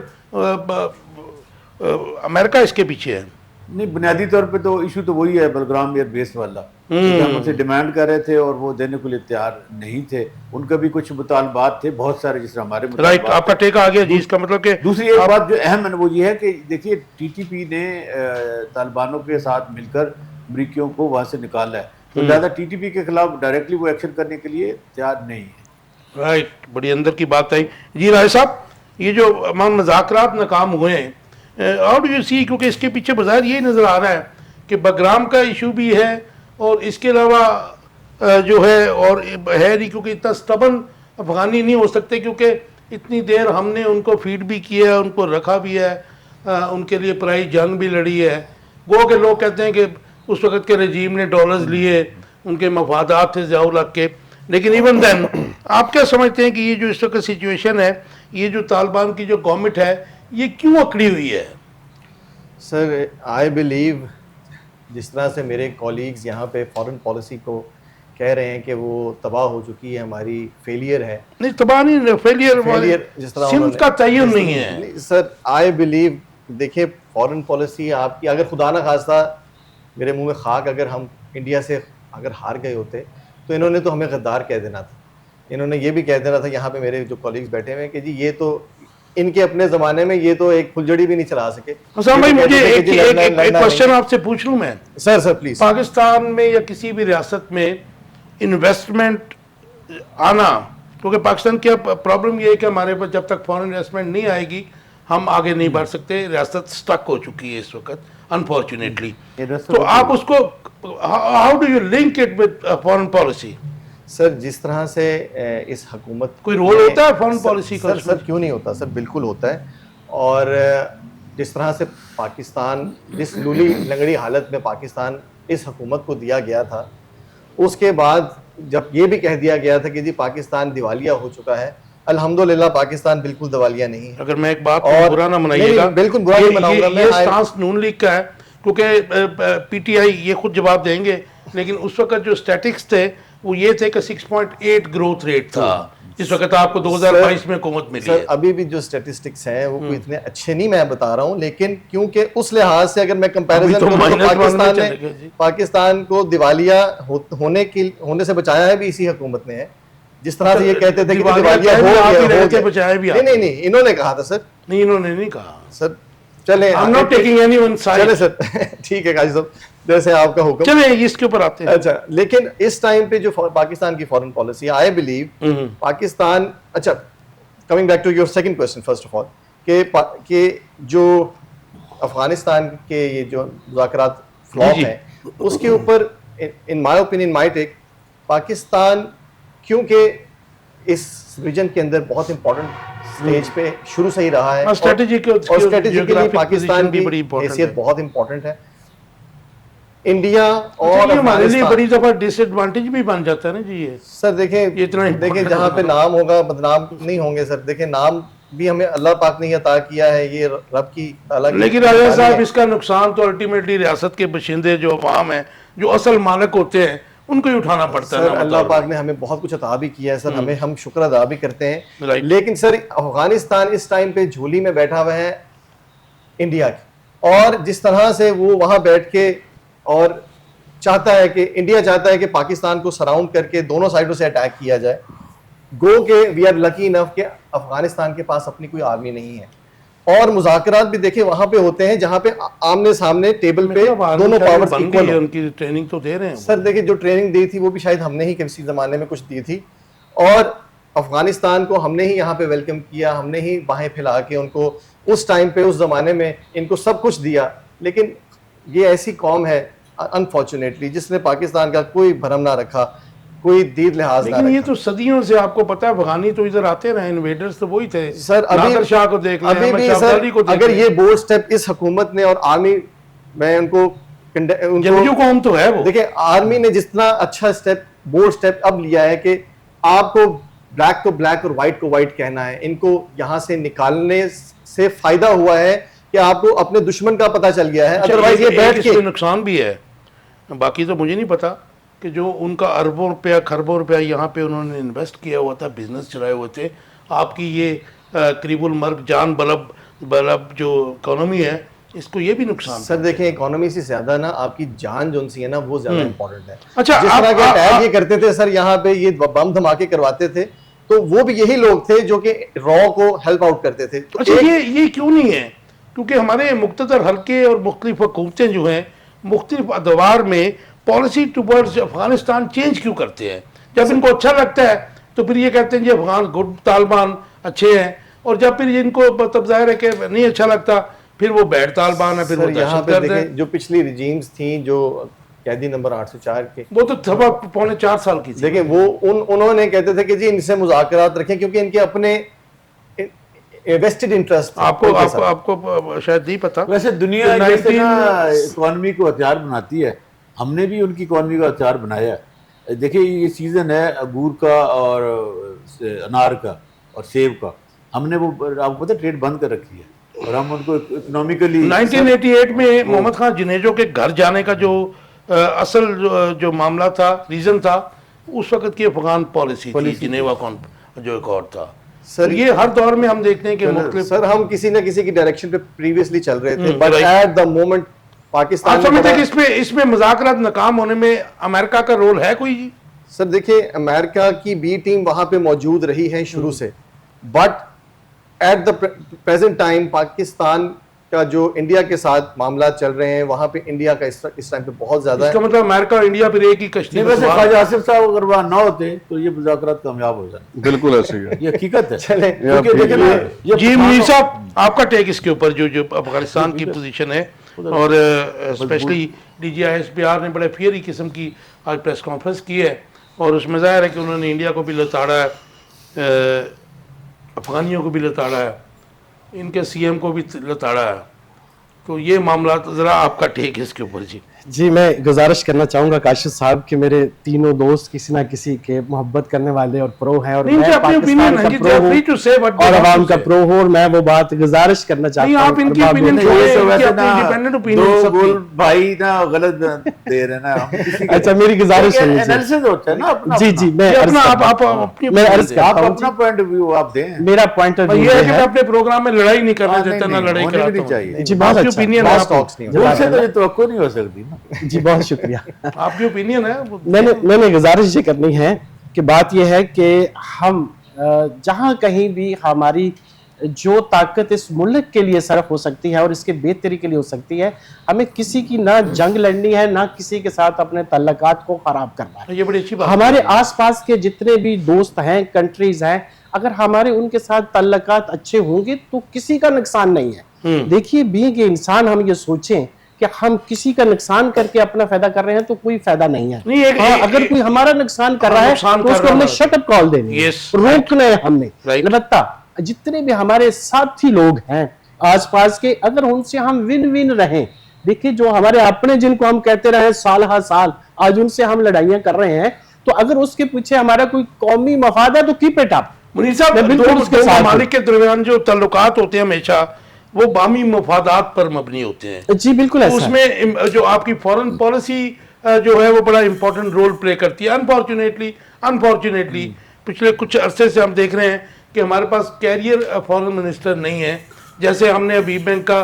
अमेरिका इसके पीछे है? नहीं, बुनियादी तौर पे तो इशू तो वही है, बलग्राम एयर बेस वाला, क्योंकि हम उनसे डिमांड कर रहे थे और वो देने के लिए तैयार नहीं थे। उनका भी कुछ मुतालबात थे, बहुत सारे, जिस तरह हमारे राइट, मुतालबात आपका टेक आ गया जी। इसका मतलब कि दूसरी एक बात जो अहम है वो ये है कि देखिए TTP ने तालिबानों के साथ मिलकर अमरीकियों को वहाँ से निकाला है, तो लिहाजा TTP के खिलाफ डायरेक्टली वो एक्शन करने के लिए तैयार नहीं है। राइट, बड़ी अंदर की बात आई जी। राय साहब, ये जो अमन मुज़ाकरात नाकाम हुए हैं, हाउ डू यू सी? क्योंकि इसके पीछे बाज़ाहिर ये नज़र आ रहा है कि बलग्राम का इशू भी है और इसके अलावा जो है और है नहीं, क्योंकि इतना स्टबन अफगानी नहीं हो सकते, क्योंकि इतनी देर हमने उनको फीड भी किया है, उनको रखा भी है, उनके लिए पराई जंग भी लड़ी है। वो के लोग कहते हैं कि उस वक़्त के रजीम ने डॉलर्स लिए, उनके मफादात थे ज़ियाउल हक के। लेकिन इवन देन आप क्या समझते हैं कि ये जो इस वक्त सिचुएशन है, ये जो तालिबान की जो गवर्नमेंट है, ये क्यों अकड़ी हुई है? सर आई बिलीव जिस तरह से मेरे कॉलीग्स यहाँ पे फॉरेन पॉलिसी को कह रहे हैं कि वो तबाह हो चुकी है, हमारी फेलियर है। नहीं, तबाह नहीं, फेलियर जिस तरह सिमत का तयन नहीं है। नहीं, सर आई बिलीव, देखिए फॉरेन पॉलिसी आपकी, अगर खुदा ना खास्ता मेरे मुंह में खाक, अगर हम इंडिया से अगर हार गए होते तो इन्होंने तो हमें गद्दार कह देना था। इन्होंने ये भी कह देना था, यहाँ पे मेरे जो कॉलीग्स बैठे हुए हैं, कि जी ये तो इनके अपने ज़माने में ये तो एक फुलझड़ी भी नहीं चला सके। हसन भाई, मुझे एक क्वेश्चन आपसे पूछ लूँ मैं? Sir please. पाकिस्तान में या किसी भी रियासत में इन्वेस्टमेंट आना, क्योंकि पाकिस्तान की प्रॉब्लम ये है कि हमारे पास जब तक फॉरेन इन्वेस्टमेंट नहीं आएगी हम आगे नहीं बढ़ सकते। रियासत स्टक हो चुकी है इस वक्त अनफॉर्चुनेटली। तो आप उसको how do you link it with foreign policy? Sir जिस तरह से इस हुकूमत कोई रोल होता है फॉरेन पॉलिसी का? सर क्यों नहीं होता सर, बिल्कुल होता है। और जिस तरह से पाकिस्तान, जिस लूली लंगड़ी हालत में पाकिस्तान इस हुकूमत को दिया गया था, उसके बाद जब ये भी कह दिया गया था कि जी पाकिस्तान दिवालिया हो चुका है, अल्हम्दुलिल्लाह पाकिस्तान बिल्कुल दिवालिया नहीं है। अगर मैं एक बात और बुरा ना नहीं, मनाइएगा, नहीं, बिल्कुल बुरा नहीं मनाऊंगा ये मैं। स्टांस नून लीग का है, क्योंकि पीटीआई ये खुद जवाब देंगे, लेकिन उस वक्त जो स्टैटिक्स थे वो ये थे कि 6.8 ग्रोथ रेट था जिस वक्त आपको 2022 में हुकूमत मिली सर है। अभी भी जो स्टैटिस्टिक्स हैं वो कोई इतने अच्छे नहीं मैं बता रहा हूं, लेकिन क्योंकि उस लिहाज से अगर मैं कंपैरिजन अभी तो करूं तो माइनस वन में पाकिस्तान चलेगा जी। ने पाकिस्तान को दिवालिया होने से बचाया है भी इसी हुकूमत ने है। जिस तरह से ये कहते थे कि दिवालिया दिवालिया कह भी आप ही हो रहे थे, गया, बचाया भी आप नहीं नहीं नहीं, इन्होंने कहा था सर। नहीं, इन्होंने नहीं कहा। सर चले, I'm not taking anyone's side. चले सर ठीक है काजी साहब, जैसे आपका हुक्म। चले इसके ऊपर आते हैं। अच्छा, लेकिन इस टाइम पे जो पाकिस्तान की foreign policy, I believe Pakistan, अच्छा coming back to your second question first of all, कि जो अफगानिस्तान के ये जो मुज़ाकरात फ्लॉप जी। हैं उसके ऊपर in my opinion my take, Pakistan क्योंकि इस रीजन के अंदर बहुत इंपॉर्टेंट स्टेज पे शुरू से ही रहा है और स्ट्रेटेजिकली स्ट्रेटेजिकली पाकिस्तान भी की बड़ी इंपॉर्टेंट हैसियत है। बहुत इंपॉर्टेंट है। इंडिया और और हमारे लिए अफगानिस्तान, बड़ी दफा डिसएडवांटेज भी बन जाता है ना जी ये। सर देखें, ये इतना important देखें जहाँ पे नाम होगा बदनाम नहीं होंगे सर। देखें नाम भी हमें अल्लाह पाक ने अता किया है, ये रब की ताला की लेकिन राजा मेहरबानी साहब है। इसका नुकसान तो अल्टीमेटली रियासत के बशिंदे जो अवाम है, जो असल मालिक होते हैं, उनको ही उठाना पड़ता है सर ना। अल्लाह बताओ। पाक ने हमें बहुत कुछ अता भी किया है सर, हमें हम शुक्र अदा भी करते हैं। Right. लेकिन सर अफगानिस्तान इस टाइम पे झोली में बैठा हुआ है इंडिया की, और जिस तरह से वो वहां बैठ के और चाहता है कि इंडिया चाहता है कि पाकिस्तान को सराउंड करके दोनों साइडों से अटैक किया जाए, गो के वी आर लकी इनफ कि अफगानिस्तान के पास अपनी कोई आर्मी नहीं है। और मुज़ाकरात भी देखे वहां पे होते हैं जहां पे आमने सामने टेबल पे मतलब आर्मी दोनों शायद पावर्स बन इक्वल गई है, हो। उनकी ट्रेनिंग तो दे रहे हैं वो। सर देखिए जो ट्रेनिंग दी थी वो भी शायद हमने ही किसी जमाने में कुछ दी थी, और अफगानिस्तान को हमने ही यहाँ पे वेलकम किया, हमने ही बाहें फैला के उनको उस टाइम पे उस जमाने में इनको सब कुछ दिया। लेकिन ये ऐसी कौम है अनफॉर्चुनेटली जिसने पाकिस्तान का कोई भरम ना रखा, कोई दीद लिहाज ना लेकिन ये रखा। तो सदियों से आपको पता है, अफगानी तो इधर आते रहे, इन्वेडर्स तो वही थे। सर अभी नादर शाह को देख लें, अभी अहमद भी शाह सर अब्दाली को देख अगर लें। ये बोल्ड स्टेप इस हुकूमत ने और आर्मी, मैं उनको जंगजू कौम तो है वो। देखिए आर्मी ने जितना अच्छा स्टेप बोल्ड स्टेप अब लिया है कि आपको ब्लैक को ब्लैक और व्हाइट को व्हाइट कहना है, इनको यहाँ से निकालने से फायदा हुआ है कि आपको अपने दुश्मन का पता चल गया है। अदरवाइज ये बैठ के इसमें नुकसान भी है, बाकी तो मुझे नहीं पता कि जो उनका अरबों रुपया खरबों रुपया यहाँ पे उन्होंने इन्वेस्ट किया हुआ था, बिजनेस चलाए हुए थे, आपकी ये करीबुल मर्ग जान बलब जो इकोनॉमी है, इसको ये भी नुकसान। सर देखें इकोनॉमी से ज्यादा ना आपकी जान जो सी है ना वो ज्यादा इंपॉर्टेंट है। अच्छा, जिस तरह के अटैक ये करते थे सर, यहाँ पे ये बम धमाके करवाते थे, तो वो भी यही लोग थे जो कि रॉ को हेल्प आउट करते थे। तो अच्छा ये क्यों नहीं है? क्योंकि हमारे मुख्तदर हल्के और मुख्तलिफ हुकूमतें जो हैं मुख्तलिफ अदवार में पॉलिसी टूवर्ड्स अफगानिस्तान चेंज क्यों करते हैं? जब इनको अच्छा लगता है तो फिर ये कहते हैं जी अफगान गुड तालिबान अच्छे हैं, और जब फिर इनको मतलब जाहिर है कि नहीं अच्छा लगता फिर वो बैड तालिबान है, फिर वो सर यहाँ पे दहशतगर्द है। देखें जो पिछली रिजीम्स थी जो कैदी नंबर 804 के, वो तो सभा पौने 4 साल की थी। देखिए वो उन्होंने कहते थे कि जी इनसे मुज़ाकरात रखें क्योंकि इनके अपने वेस्टेड इंटरेस्ट। आपको शायद नहीं पता, वैसे दुनिया तो जैसे ना 19 इकोनॉमी को हथियार बनाती है, हमने भी उनकी इकोनॉमी का हथियार बनाया है। देखिए ये सीजन है अंगूर का और अनार का और सेब का, हमने वो आपको पता ट्रेड बंद कर रखी है और हम उनको इकोनॉमिकली 1988 में मोहम्मद खान जिनेजो के घर जाने का जो असल जो मामला था, रीजन था, उस वक्त की अफगान पॉलिसी थी, जिनेवा जो एक और था। सर ये हर दौर में हम देखते हैं कि मुख्तलिफ। सर हम किसी न किसी की डायरेक्शन पे प्रीवियसली चल रहे थे, but right. At the moment Pakistan आप समझते हैं कि इसमें मुज़ाकरात नाकाम होने में अमेरिका का रोल है कोई जी? सर देखिए अमेरिका की बी टीम वहां पे मौजूद रही है शुरू से, but at the present time Pakistan का जो इंडिया के साथ मामला चल रहे हैं वहां पे इंडिया का इस टाइम पे बहुत ज्यादा इसका है। मतलब अमेरिका और इंडिया फिर एक ही कश्ती नहीं, में वैसे सवार। ख्वाजा आसिफ साहब अगर वहाँ ना होते तो ये मुज़ाकरात कामयाब हो जाते। बिल्कुल ऐसे ही है। ये हकीकत है। चले क्योंकि देखिए ना, ये जी मुनीर साहब, आपका टेक इसके ऊपर जो अफगानिस्तान की पोजीशन है, और स्पेशली DGISPR ने बड़े फियरी किस्म की आज प्रेस कॉन्फ्रेंस की है, और उसमें जाहिर है कि उन्होंने इंडिया को भी लताड़ा है, अफगानियों को भी लताड़ा है, इनके CM को भी लताड़ा है। तो ये मामला ज़रा आपका टेक इसके ऊपर जी। जी, मैं गुजारिश करना चाहूंगा काशिफ साहब कि मेरे तीनों दोस्त किसी ना किसी के मोहब्बत करने वाले और प्रो हैं, और नहीं, मैं इनके अपने पाकिस्तान opinion का हैं जी, प्रो they are हूं free to say what they और want to अवाम का say. प्रो हूं, और मैं वो बात गुजारिश करना चाहता नहीं, हूं। आप इनकी अरबाब opinion लोग- छोड़ें, ये तो इनकी वैसे अपनी ना independent opinion दो सबकी। गोल भाई ना गलत दे रहे ना हम किसी के- अच्छा, मेरी गुजारिश एक सुन लीजिए। एनालिसिस होता है ना अपना जी अपना। जी, मैं ये अर्ज अपना करता आप हूं। अपनी मैं opinion अर्ज दें। करता आप हूं अपना जी। पॉइंट ऑफ व्यू आप दें। मेरा पॉइंट ऑफ और व्यू ये है कि है मैं अपने प्रोग्राम में लड़ाई नहीं करना हाँ, चाहता, नहीं, ना नहीं, लड़ाई होने भी कराता नहीं हूं। चाहिए। जी, बहुत आपकी अच्छा, opinion है, Mass आपकी- talks नहीं होते। दूर से तो ये तवक्को नहीं हो सकती ना। जी, बहुत शुक्रिया। आपकी ओपिनियन है वो- मैंने गुजारिश ये करनी है कि बात यह है कि हम जहां कहीं भी हमारी जो ताकत इस मुल्क के लिए सर्फ हो सकती है और इसके बेहतरी के लिए हो सकती है, हमें किसी की ना जंग लड़नी है, ना किसी के साथ अपने तल्लकात को खराब करना है। ये बड़ी अच्छी बात हमारे है। आसपास के जितने भी दोस्त हैं, कंट्रीज हैं, अगर हमारे उनके साथ तल्लकात अच्छे होंगे तो किसी का नुकसान नहीं है। देखिए, बीइंग इंसान हम ये सोचें कि हम किसी का नुकसान करके अपना फायदा कर रहे हैं तो कोई फायदा नहीं है। नहीं, हाँ, अगर कोई हमारा नुकसान कर रहा है नुकसान तो कर उसको रहा हमने है। शट अप कॉल देनी है, Yes, रोकना है हमने। Right. अलबत्ता जितने भी हमारे साथी लोग हैं आसपास के, अगर उनसे हम विन विन रहें, देखिए जो हमारे अपने जिनको हम कहते रहे साल हर साल, आज उनसे हम लड़ाइयां कर रहे हैं, तो अगर उसके पीछे हमारा कोई कौमी मफाद है तो कीप इट अप। मुनीर साहब, मैं बिल्कुल दो उसके दो साथ हूं। ममालिक के दरमियान जो ताल्लुकात होते हैं हमेशा वो बामी मफादात पर मबनी होते हैं। जी बिल्कुल तो ऐसा है। उसमें जो आपकी फॉरेन पॉलिसी जो है वो बड़ा इंपॉर्टेंट रोल प्ले करती है। अनफॉर्चुनेटली पिछले कुछ अरसे से हम देख रहे हैं कि हमारे पास कैरियर फॉरेन मिनिस्टर नहीं है। जैसे हमने अभी बैंक का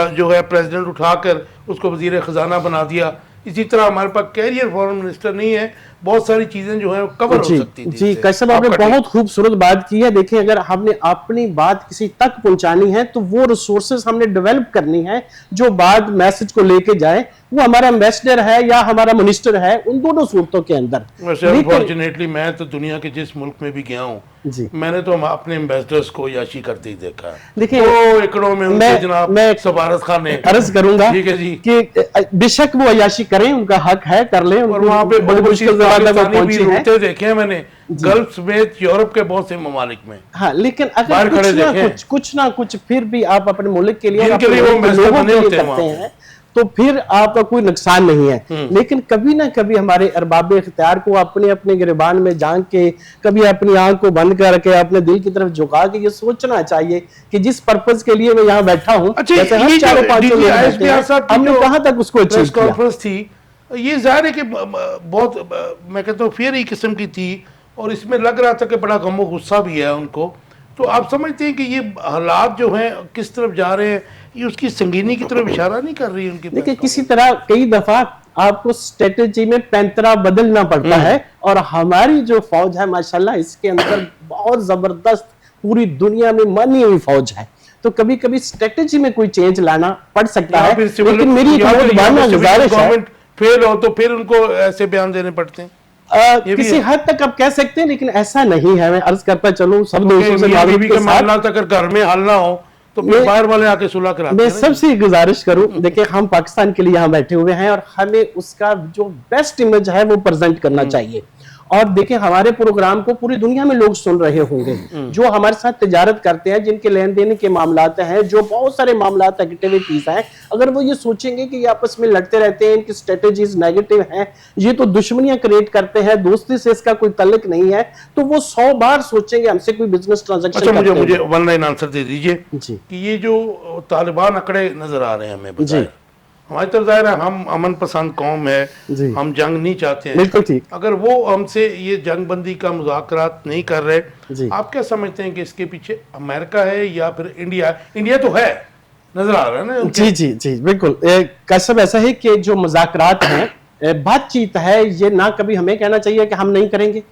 जो है प्रेसिडेंट उठाकर उसको वजीर ख़जाना बना दिया, इसी तरह हमारे पास कैरियर फॉरेन मिनिस्टर नहीं है। बहुत सारी चीजें जो है कवर हो जी सकती थी जी, इससे। कैसब आपने आपका बहुत खूबसूरत बात की है। देखिए, अगर हमने अपनी बात किसी तक पहुंचानी है तो वो रिसोर्सेज हमने डेवलप करनी है जो बाद मैसेज को लेके जाए, वो हमारा एम्बेसडर है या हमारा मिनिस्टर है, उन दोनों सूरतों के अंदर। वैसे लेकिन- अनफॉर्चुनेटली मैं तो दुनिया के जिस मुल्क में भी गया हूँ जी, मैंने तो हम अपने एम्बेसडर्स को याशी करते ही देखा है। देखिए, 2 एकड़ों में उनसे जनाब मैं सफारत खाने अर्ज करूंगा ठीक है जी। कि बेशक वो अयाशी करें, उनका हक है, कर लें। और वहाँ पे बड़ी मुश्किल से पाकिस्तानी भी पहुंची है। रोते देखे हैं मैंने, गल्फ समेत यूरोप के बहुत से ममालिक में। हाँ, लेकिन अगर बाहर खड़े देखें। कुछ ना कुछ फिर भी आप अपने मुल्क के लिए और जिनके अपने लिए वो मुल्क के एम्बेसडर लोगों बने के लिए होते हैं करते वहाँ हैं तो फिर आपका कोई नुकसान नहीं है। लेकिन कभी ना कभी हमारे अरबाब इख्तियार को अपने अपने गिरबान में झांक के, कभी अपनी आंख को बंद करके अपने दिल की तरफ झुका के ये सोचना चाहिए कि जिस पर्पज के लिए मैं यहाँ बैठा हूँ, अच्छा, जैसे हम ये जो चारों पांचों DG लोग बैठे ISPR हैं, साहब की हमने जो कहाँ तक उसको अचीव प्रेस किया। कॉन्फ्रेंस थी, ये जाहिर है कि बहुत मैं कहता हूँ फेयरी किस्म की थी और इसमें लग रहा था कि बड़ा गम गुस्सा भी है उनको। तो आप समझते हैं कि ये हालात जो हैं किस तरफ जा रहे हैं, ये उसकी संगीनी की तरफ इशारा नहीं कर रही है उनकी देखिए, press किसी तरह कई दफा आपको स्ट्रेटेजी में पैंतरा बदलना पड़ता है, और हमारी जो फौज है माशाल्लाह इसके अंदर बहुत जबरदस्त पूरी दुनिया में मानी हुई फौज है। तो कभी कभी स्ट्रेटेजी में कोई चेंज लाना पड़ सकता या है, फिर सिविल- लेकिन मेरी एक या फिर बहुत मानना सिविल गुजारिश है, गवर्नमेंट फेल हो तो फिर उनको ऐसे बयान देने पड़ते हैं। ये भी किसी है। हद तक आप कह सकते हैं, लेकिन ऐसा नहीं है। मैं अर्ज करता चलूं सब क्योंकि दोस्तों से मियां मालूम बीवी के के साथ, मामला अगर घर में हल ना हो तो फिर मैं- बाहर वाले आके सुलह कराते मैं हैं ना। सबसे गुजारिश करूं, देखिए हम पाकिस्तान के लिए यहाँ बैठे हुए हैं और हमें उसका जो बेस्ट इमेज है वो प्रेजेंट करना चाहिए। और देखिए, हमारे प्रोग्राम को पूरी दुनिया में लोग सुन रहे होंगे जो हमारे साथ तिजारत करते हैं, जिनके लेन देन के मामलात हैं, जो बहुत सारे मामलात एक्टिविटीज हैं। अगर वो ये सोचेंगे कि ये आपस में लड़ते रहते हैं, इनकी स्ट्रेटेजीज नेगेटिव हैं, ये तो दुश्मनियां क्रिएट करते हैं, दोस्ती से इसका कोई तल्लुक नहीं है, तो वो 100 बार सोचेंगे हमसे कोई बिजनेस अच्छा, ट्रांजेक्शन मुझे वन लाइन आंसर दे दीजिए जी कि ये जो तालिबान अकड़े नजर आ रहे हैं हमें जी। बताएं। हमारी तरफ जाहिर है हम अमन पसंद कौम है, जी। हम जंग नहीं चाहते हैं। बिल्कुल ठीक। अगर वो हमसे ये जंग बंदी का मुज़ाकरात नहीं कर रहे, जी। आप क्या समझते हैं कि इसके पीछे अमेरिका है या फिर इंडिया? इंडिया तो है, नजर आ रहा है ना उनके- जी जी जी बिल्कुल। कसब ऐसा है कि जो मुज़ाकरात हैं, बातचीत है, ये ना कभी हमें कहना चाहिए कि हम नहीं करेंगे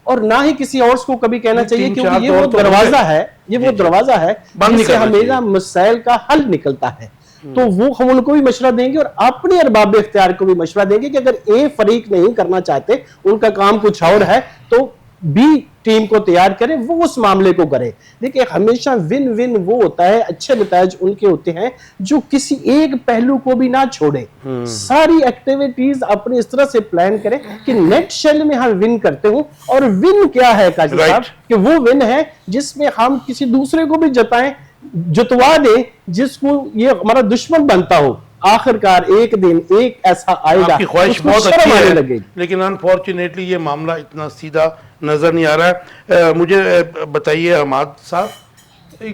और ना ही किसी और को कभी कहना चाहिए, 3-4 क्योंकि ये वो दौर तो दरवाजा होंगे। है, ये वो जी, जी। दरवाजा है बंद नहीं जिससे करना हमेशा चाहिए। मसाइल का हल निकलता है। तो वो हम उनको भी मशवरा देंगे और अपने अरबाब इख्तियार को भी मशवरा देंगे कि अगर ए फरीक नहीं करना चाहते, उनका काम कुछ और है, तो बी टीम को तैयार करें, वो उस मामले को करे। देखिए, हमेशा विन विन वो होता है, अच्छे नताज उनके होते हैं जो किसी एक पहलू को भी ना छोड़े, सारी एक्टिविटीज अपनी इस तरह से प्लान करें कि नेट शेल में हम विन करते हो। और विन क्या है काजी Right. साहब, कि वो विन है जिसमें हम किसी दूसरे को भी जताएं, जुतवा दें जिसको ये हमारा दुश्मन बनता हो, आखिरकार एक दिन एक ऐसा आएगा आपकी ख्वाहिश उसको बहुत शर्म अच्छी आने है, लगेगी। लेकिन अनफॉर्चुनेटली ये मामला इतना सीधा नज़र नहीं आ रहा है। मुझे बताइए हमाद साहब,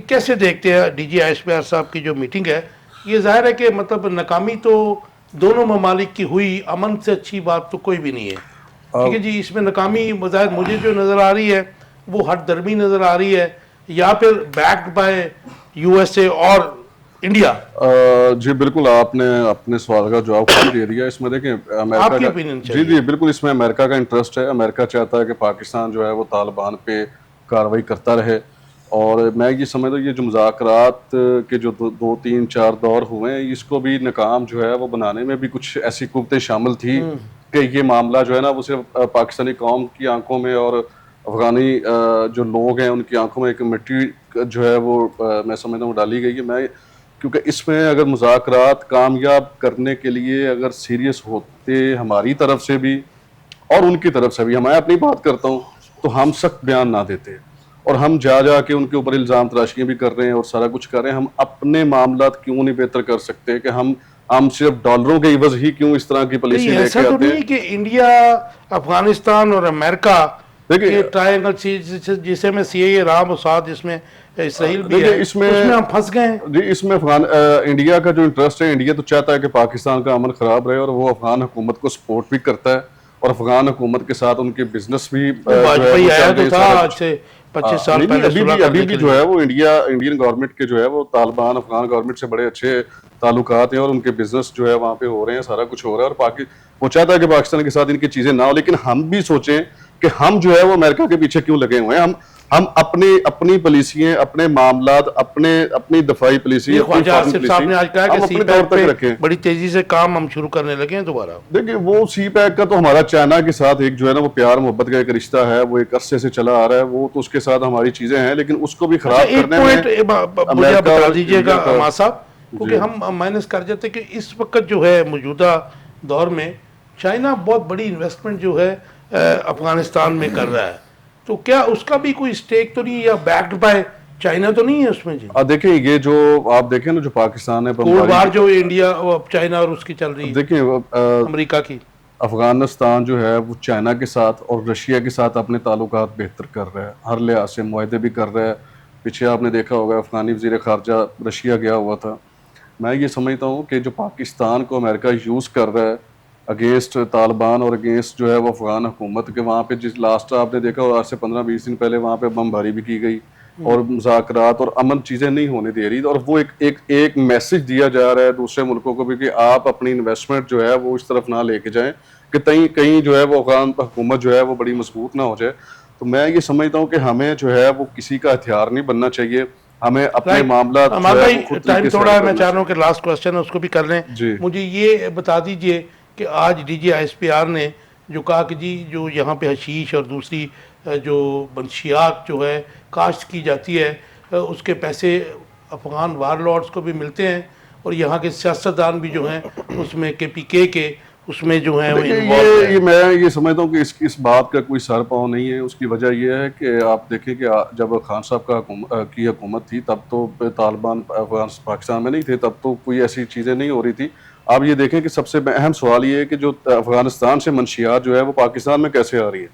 कैसे देखते हैं डीजी ISPR साहब की जो मीटिंग है? ये जाहिर है कि मतलब नाकामी तो दोनों ममालिक की हुई, अमन से अच्छी बात तो कोई भी नहीं है, ठीक है जी। इसमें नाकामी बजाय मुझे जो नज़र आ रही है वो हट दर्मी नज़र आ रही है, या फिर बैक्ड बाय USA और इंडिया? जी बिल्कुल, आपने अपने सवाल का जवाब खुद दे दिया। इसमें देखें अमेरिका आपकी का, opinion जी चाहिए। जी बिल्कुल, इसमें अमेरिका का इंटरेस्ट है। अमेरिका चाहता है कि पाकिस्तान जो है वो तालिबान पे कार्रवाई करता रहे, और मैं ये समझता हूँ ये जो मुज़ाकरात के जो दो तीन चार दौर हुए हैं, इसको भी नाकाम जो है वो बनाने में भी कुछ ऐसी कुव्वतें शामिल थी कि ये मामला जो है ना वो सिर्फ पाकिस्तानी कौम की आंखों में और अफगानी जो लोग हैं उनकी आंखों में एक मिट्टी जो है वो मैं समझता हूँ डाली गई है। मैं क्योंकि इसमें अगर मुज़ाकरात कामयाब करने के लिए अगर सीरियस होते हमारी तरफ से भी और उनकी तरफ से भी, मैं अपनी बात करता हूँ, तो हम सख्त बयान ना देते और हम जा के उनके ऊपर इल्ज़ाम तराशियाँ भी कर रहे हैं और सारा कुछ कर रहे हैं। हम अपने मामला क्यों नहीं बेहतर कर सकते कि हम सिर्फ डॉलरों के इवज ही क्यों इस तरह की पॉलिसी नहीं, लेके ऐसा तो आते नहीं हैं? कि इंडिया, अफगानिस्तान और अमेरिका देखिए, ये ट्रायंगल जिसे में CIA राम और साथ जिसमें इसराइल भी देखिए, है, इसमें हम फंस गए हैं। जी इसमें इंडिया का जो इंटरेस्ट है, इंडिया तो चाहता है कि पाकिस्तान का अमन खराब रहे और वो अफगान हुकूमत को सपोर्ट भी करता है और अफगान हुकूमत के साथ उनके बिजनेस भी जो है वाजपेयी वो आया चल तो रही था सारा आज कुछ। से 25 साल नहीं, पहले सुलह अभी करने भी के जो लिए। है वो इंडियन गवर्नमेंट के जो है वो तालिबान अफगान गवर्नमेंट से बड़े अच्छे ताल्लुकात हैं और उनके बिजनेस जो है वहाँ पे हो रहे हैं, सारा कुछ हो रहा है। और वो चाहता है कि पाकिस्तान के साथ इनकी चीजें ना हो, लेकिन हम भी सोचें कि हम जो है वो अमेरिका के पीछे क्यों लगे हुए हैं। हम अपनी पॉलिसियां, अपने मामला, अपनी दफाई पॉलिसी, ये अपनी ख्वाजा फॉरेन आसिफ साहब ने आज कहा हम कि अपने CPEC तौर तक पे रखें। बड़ी तेजी से काम हम शुरू करने लगे हैं दोबारा। देखिए वो CPEC का तो हमारा चाइना के साथ एक जो है ना वो प्यार मोहब्बत का एक रिश्ता है, वो एक अरसे से चला आ रहा है, वो तो उसके साथ हमारी चीजें हैं, लेकिन उसको भी खराब एक करने पॉइंट में मुझे आप बता और दीजिएगा इंडिया का- अमा साहब, क्योंकि जी। हम माइनस कर जाते कि इस वक्त जो है मौजूदा दौर में चाइना बहुत बड़ी इन्वेस्टमेंट जो है अफगानिस्तान में कर रहा है, तो क्या उसका भी कोई स्टेक तो नहीं, या बैक्ड बाय चाइना तो नहीं है उसमें जी? देखिए ये जो आप देखें ना जो पाकिस्तान है कोल्ड वार जो इंडिया चाइना और उसकी चल रही है, देखिए अमेरिका की। अफगानिस्तान जो है वो चाइना के साथ और रशिया के साथ अपने ताल्लुकात बेहतर कर रहा है, हर लिहाज से मुआहदे भी कर रहा है। पीछे आपने देखा होगा अफगानी वज़ीर ख़ारजा रशिया गया हुआ था। मैं ये समझता हूँ कि जो पाकिस्तान को अमेरिका यूज़ कर रहा है अगेंस्ट तालिबान और अगेंस्ट जो है वो अफगान हुकूमत के, वहाँ पे जिस लास्ट आपने देखा और आज से 15-20 दिन पहले वहाँ पे बमबारी भी की गई और मुज़ाकरात और अमन चीज़ें नहीं होने दे रही, और वो एक मैसेज दिया जा रहा है दूसरे मुल्कों को भी कि आप अपनी इन्वेस्टमेंट जो है वो इस तरफ ना लेके जाएं कि कहीं जो है वो अफगान हुकूमत जो है वो बड़ी मजबूत ना हो जाए। तो मैं ये समझता हूँ कि हमें जो है वो किसी का हथियार नहीं बनना चाहिए, हमें अपने मामला हमारा भाई टाइम थोड़ा है, मैं चाह रहा हूँ कि लास्ट क्वेश्चन है उसको भी कर लें। जी। मुझे ये बता दीजिए कि आज डीजी ISPR ने जो कहा कि जी जो यहाँ पे हशीश और दूसरी जो मंशियात जो है काश्त की जाती है उसके पैसे अफगान वारलॉर्ड्स को भी मिलते हैं और यहाँ के सियासतदान भी जो हैं उसमें KPK के उसमें जो है वो इन्वॉल्व है। ये मैं ये समझता हूँ कि इस बात का कोई सर पाँव नहीं है। उसकी वजह यह है कि आप देखें कि जब खान साहब की हुकूमत थी तब तो तालिबान पाकिस्तान में नहीं थे, तब तो कोई ऐसी चीज़ें नहीं हो रही थी। आप ये देखें कि सबसे अहम सवाल ये है कि जो अफगानिस्तान से मंशियात जो है वो पाकिस्तान में कैसे आ रही है,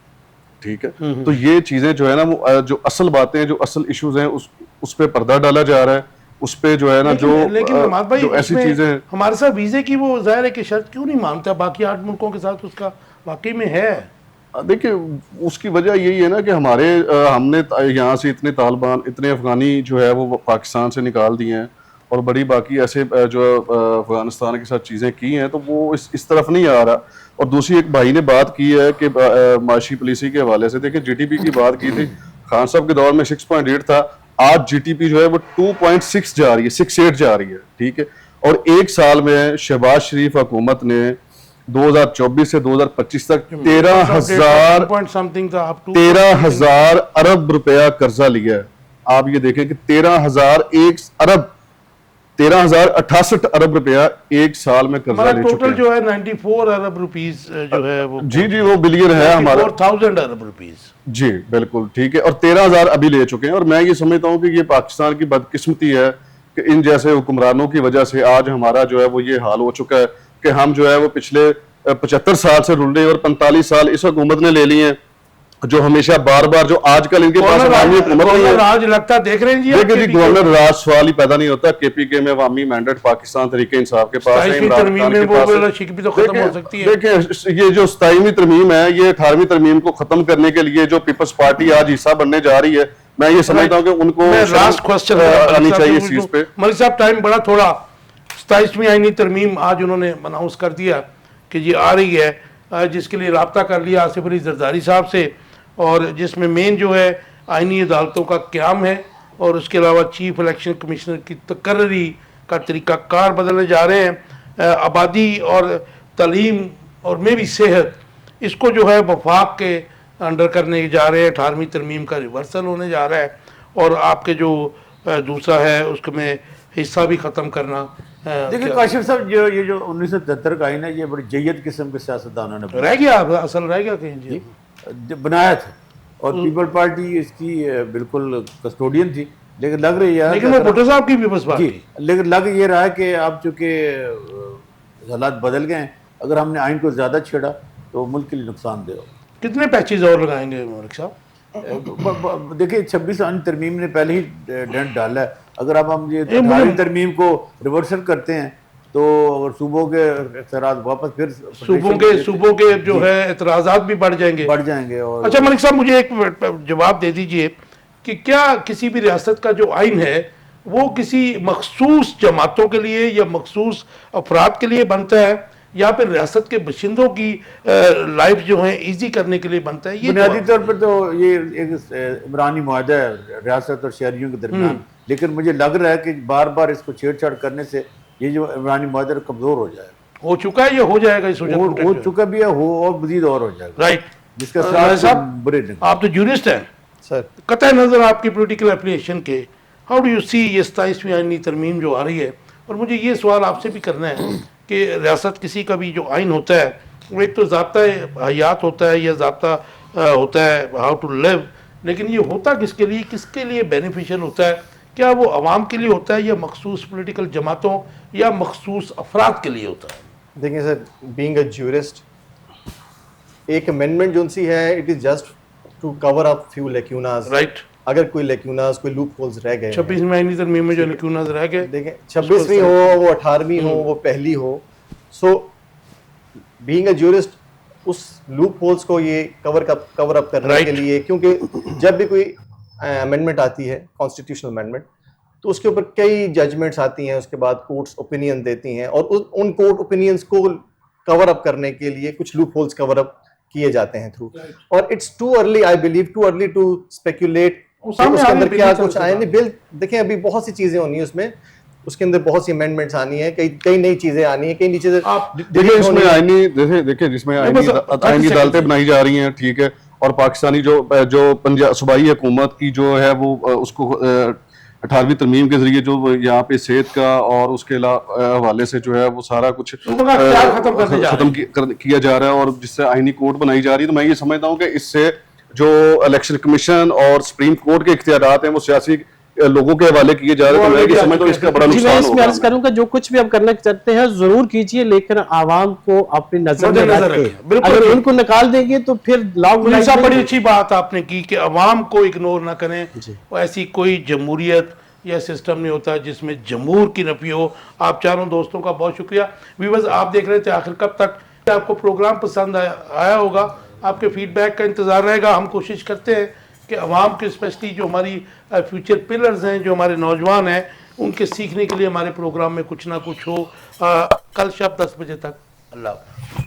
ठीक है। तो ये चीज़ें जो है ना वो जो असल बातें, जो असल इश्यूज हैं उस पर पर्दा डाला जा रहा है, उस पे जो है ना लेकिन हमारे भाई जो ऐसी चीज़ें हैं हमारे साथ वीज़े की वो ज़ाहिर है कि शर्त क्यों नहीं मानता, बाकी 8 मुल्कों के साथ उसका वाकई में है। देखिए उसकी वजह यही है ना कि हमने यहाँ से इतने तालिबान, इतने अफगानी जो है वो पाकिस्तान से निकाल दिए हैं और बड़ी बाकी ऐसे जो अफगानिस्तान के साथ चीज़ें की हैं, तो वो इस तरफ नहीं आ रहा। और दूसरी एक भाई ने बात की है कि माशी पॉलिसी के हवाले से देखिए GDP की बात की थी, खान साहब के दौर में 6.8 था, आज GDP जो है वो 2.6 जा रही है, 6.8 जा रही है, ठीक है। और एक साल में शहबाज शरीफ हुकूमत ने 2024 से 2025 तक 13,000 अरब रुपया कर्जा लिया है। आप ये देखें कि 13,068 अरब रुपया एक साल में कर्जा ले चुके टोटल हैं। जो है 94 अरब रुपीस जो है वो जी वो बिलियन है हमारा 4,000 अरब रुपीस। जी बिल्कुल ठीक है, और 13,000 अभी ले चुके हैं। और मैं ये समझता हूँ कि ये पाकिस्तान की बदकिस्मती है कि इन जैसे हुक्मरानों की वजह से आज हमारा जो है वो ये हाल हो चुका है कि हम जो है वो पिछले 75 साल से रुल रहे हैं और 45 साल इस हुकूमत ने ले लिए हैं, जो हमेशा बार बार जो आजकल इनके पास अवामी हुकूमत नहीं है। राज लगता देख रहे हैं जी, देखिए जी, गवर्नर राज सवाल ही पैदा नहीं होता। केपीके में अवामी मैंडेट पाकिस्तान तहरीक इंसाफ के पास है, इमरान खान के पास है। शिक भी तो खत्म हो सकती है। देखिए ये जो 27वीं तरमीम है, ये 18वीं तरमीम को खत्म करने के लिए जो पीपल्स पार्टी आज हिस्सा बनने जा रही है, मैं ये समझता हूँ कि उनको लास्ट क्वेश्चन आनी चाहिए इस चीज पे। मलिक साहब टाइम बड़ा थोड़ा, 27वीं आईनी तरमीम आज उन्होंने अनाउंस कर दिया कि ये आ रही है, जिसके लिए रब्ता कर लिया आसिफ अली जरदारी साहब से, और जिसमें मेन जो है आईनी अदालतों का क़याम है, और उसके अलावा चीफ इलेक्शन कमिश्नर की तकर्री का तरीक़ाकार बदलने जा रहे हैं। आबादी और तालीम और में भी सेहत, इसको जो है वफाक के अंडर करने जा रहे हैं। 18वीं तरमीम का रिवर्सल होने जा रहा है, और आपके जो दूसरा है उसमें हिस्सा भी ख़त्म करना। देखिए काशिफ साहब, जो ये जो 1973 का आईन है, ये बड़ी जय्यद किस्म के सियासतदानों ने रह गया, असल रह गया कहीं जी बनाया था, और पीपल पार्टी इसकी बिल्कुल कस्टोडियन थी, लेकिन लग रही है, लेकिन वो भुट्टो साहब की भी बस बात जी, लेकिन लग ये रहा है कि अब चूंकि हालात बदल गए हैं, अगर हमने आइन को ज़्यादा छेड़ा तो मुल्क के लिए नुकसानदेह होगा। कितने पैचेज और लगाएंगे मलिक साहब? देखिए 26 आईनी तरमीम ने पहले ही डेंट डाला है। अगर अब हम ये 18वीं तरमीम को रिवर्सल करते हैं तो अगर सूबों के इख्तियारात वापस फिर सूबों के जो है एतराज़ात भी बढ़ जाएंगे। और अच्छा मलिक साहब, मुझे एक जवाब दे दीजिए कि क्या किसी भी रियासत का जो आइन है वो किसी मखसूस जमातों के लिए या मखसूस अफराद के लिए बनता है, या फिर रियासत के बशिंदों की लाइफ जो है इजी करने के लिए बनता है? ये बुनियादी तौर पर तो ये एक इमरानी मुआहदा है रियासत और शहरियों के दरमियान, लेकिन मुझे लग रहा है कि बार बार इसको छेड़छाड़ करने से ये जो इमरानी मुआहदा कमजोर हो जाएगा। हो चुका है, ये हो जाएगा, हो चुका भी है, हो और मजीद और हो जाएगा। राइट, जिसका साथ बुरे नहीं। आप तो जूरिस्ट हैं सर, कतई नज़र आपकी पोलिटिकल एप्लीकेशन के, हाउ डू यू सी ये 27वीं आईनी तरमीम जो आ रही है? और मुझे ये सवाल आपसे भी करना है कि रियासत किसी का भी जो आइन होता है वो एक तो ज़ाब्ता हयात होता है या ज़ाब्ता होता है हाउ टू लिव, लेकिन ये होता किसके लिए बेनिफिशियल होता है? क्या वो आवाम के लिए होता है या मखसूस पॉलिटिकल जमातों या मखसूस अफराद के लिए होता है? देखिए सर, बीइंग अ ज्यूरिस्ट, एक अमेंडमेंट जो सी है, it is just to cover up few lacunas. Right, अगर कोई लेक्यूनास, कोई लूप होल्स रह गए, 26वीं आईनी तरमीम में जो लेक्यूनास रह गए, देखें 26वीं हो, वो 18वीं हो, वो पहली हो, सो बीइंग अ ज्यूरिस्ट उस लूप होल्स को ये कवर अप करने के लिए, क्योंकि जब भी कोई अमेंडमेंट आती है, कॉन्स्टिट्यूशनल अमेंडमेंट, तो उसके ऊपर कई जजमेंट्स आती हैं, उसके बाद कोर्ट्स ओपिनियन देती हैं, और उन कोर्ट ओपिनियंस को कवर अप करने के लिए कुछ लूप होल्स कवर अप किए जाते हैं थ्रू। और it's too early, I believe too early to speculate उसके अंदर क्या कुछ आए नहीं। बिल देखें, अभी बहुत सी चीजें होनी है उसमें, उसके अंदर बहुत सी अमेंडमेंट्स आनी है, कई नई चीजें आनी है, कई नई चीजें देखिए इसमें आईनी देखिए जिसमें आईनी अदालतें बनाई जा रही हैं, ठीक है, और पाकिस्तानी जो पंजाब सूबाई हुकूमत की जो है वो उसको 18वीं तरमीम के जरिए जो यहाँ पे सेहत का और उसके हवाले से जो है वो सारा कुछ खत्म किया जा रहा है, और जिससे आईनी कोर्ट बनाई जा रही है। तो मैं ये समझता हूँ कि इससे जो इलेक्शन कमीशन और सुप्रीम कोर्ट के इख्तियारात हैं वो सियासी लोगों के हवाले किए जा रहे हैं, तो मैं ये समझता हूँ इसका बड़ा नुकसान होगा। अर्ज करूंगा जो कुछ भी आप करना चाहते हैं जरूर कीजिए, लेकिन आवाम को अपनी नजर में रख के अगर उनको निकाल देंगे तो फिर बड़ी अच्छी बात आपने की कि आवाम को इग्नोर ना करें। ऐसी कोई जमहूरियत या सिस्टम नहीं होता जिसमें जमहूर की नफी हो। आप चारों दोस्तों का बहुत शुक्रिया। व्यूअर्स, आप देख रहे थे आखिर कब तक। आपको प्रोग्राम पसंद आया होगा, आपके फीडबैक का इंतज़ार रहेगा। हम कोशिश करते हैं कि अवाम के स्पेशली जो हमारी फ्यूचर पिलर्स हैं, जो हमारे नौजवान हैं, उनके सीखने के लिए हमारे प्रोग्राम में कुछ ना कुछ हो। कल शाम 10 बजे तक। अल्लाह।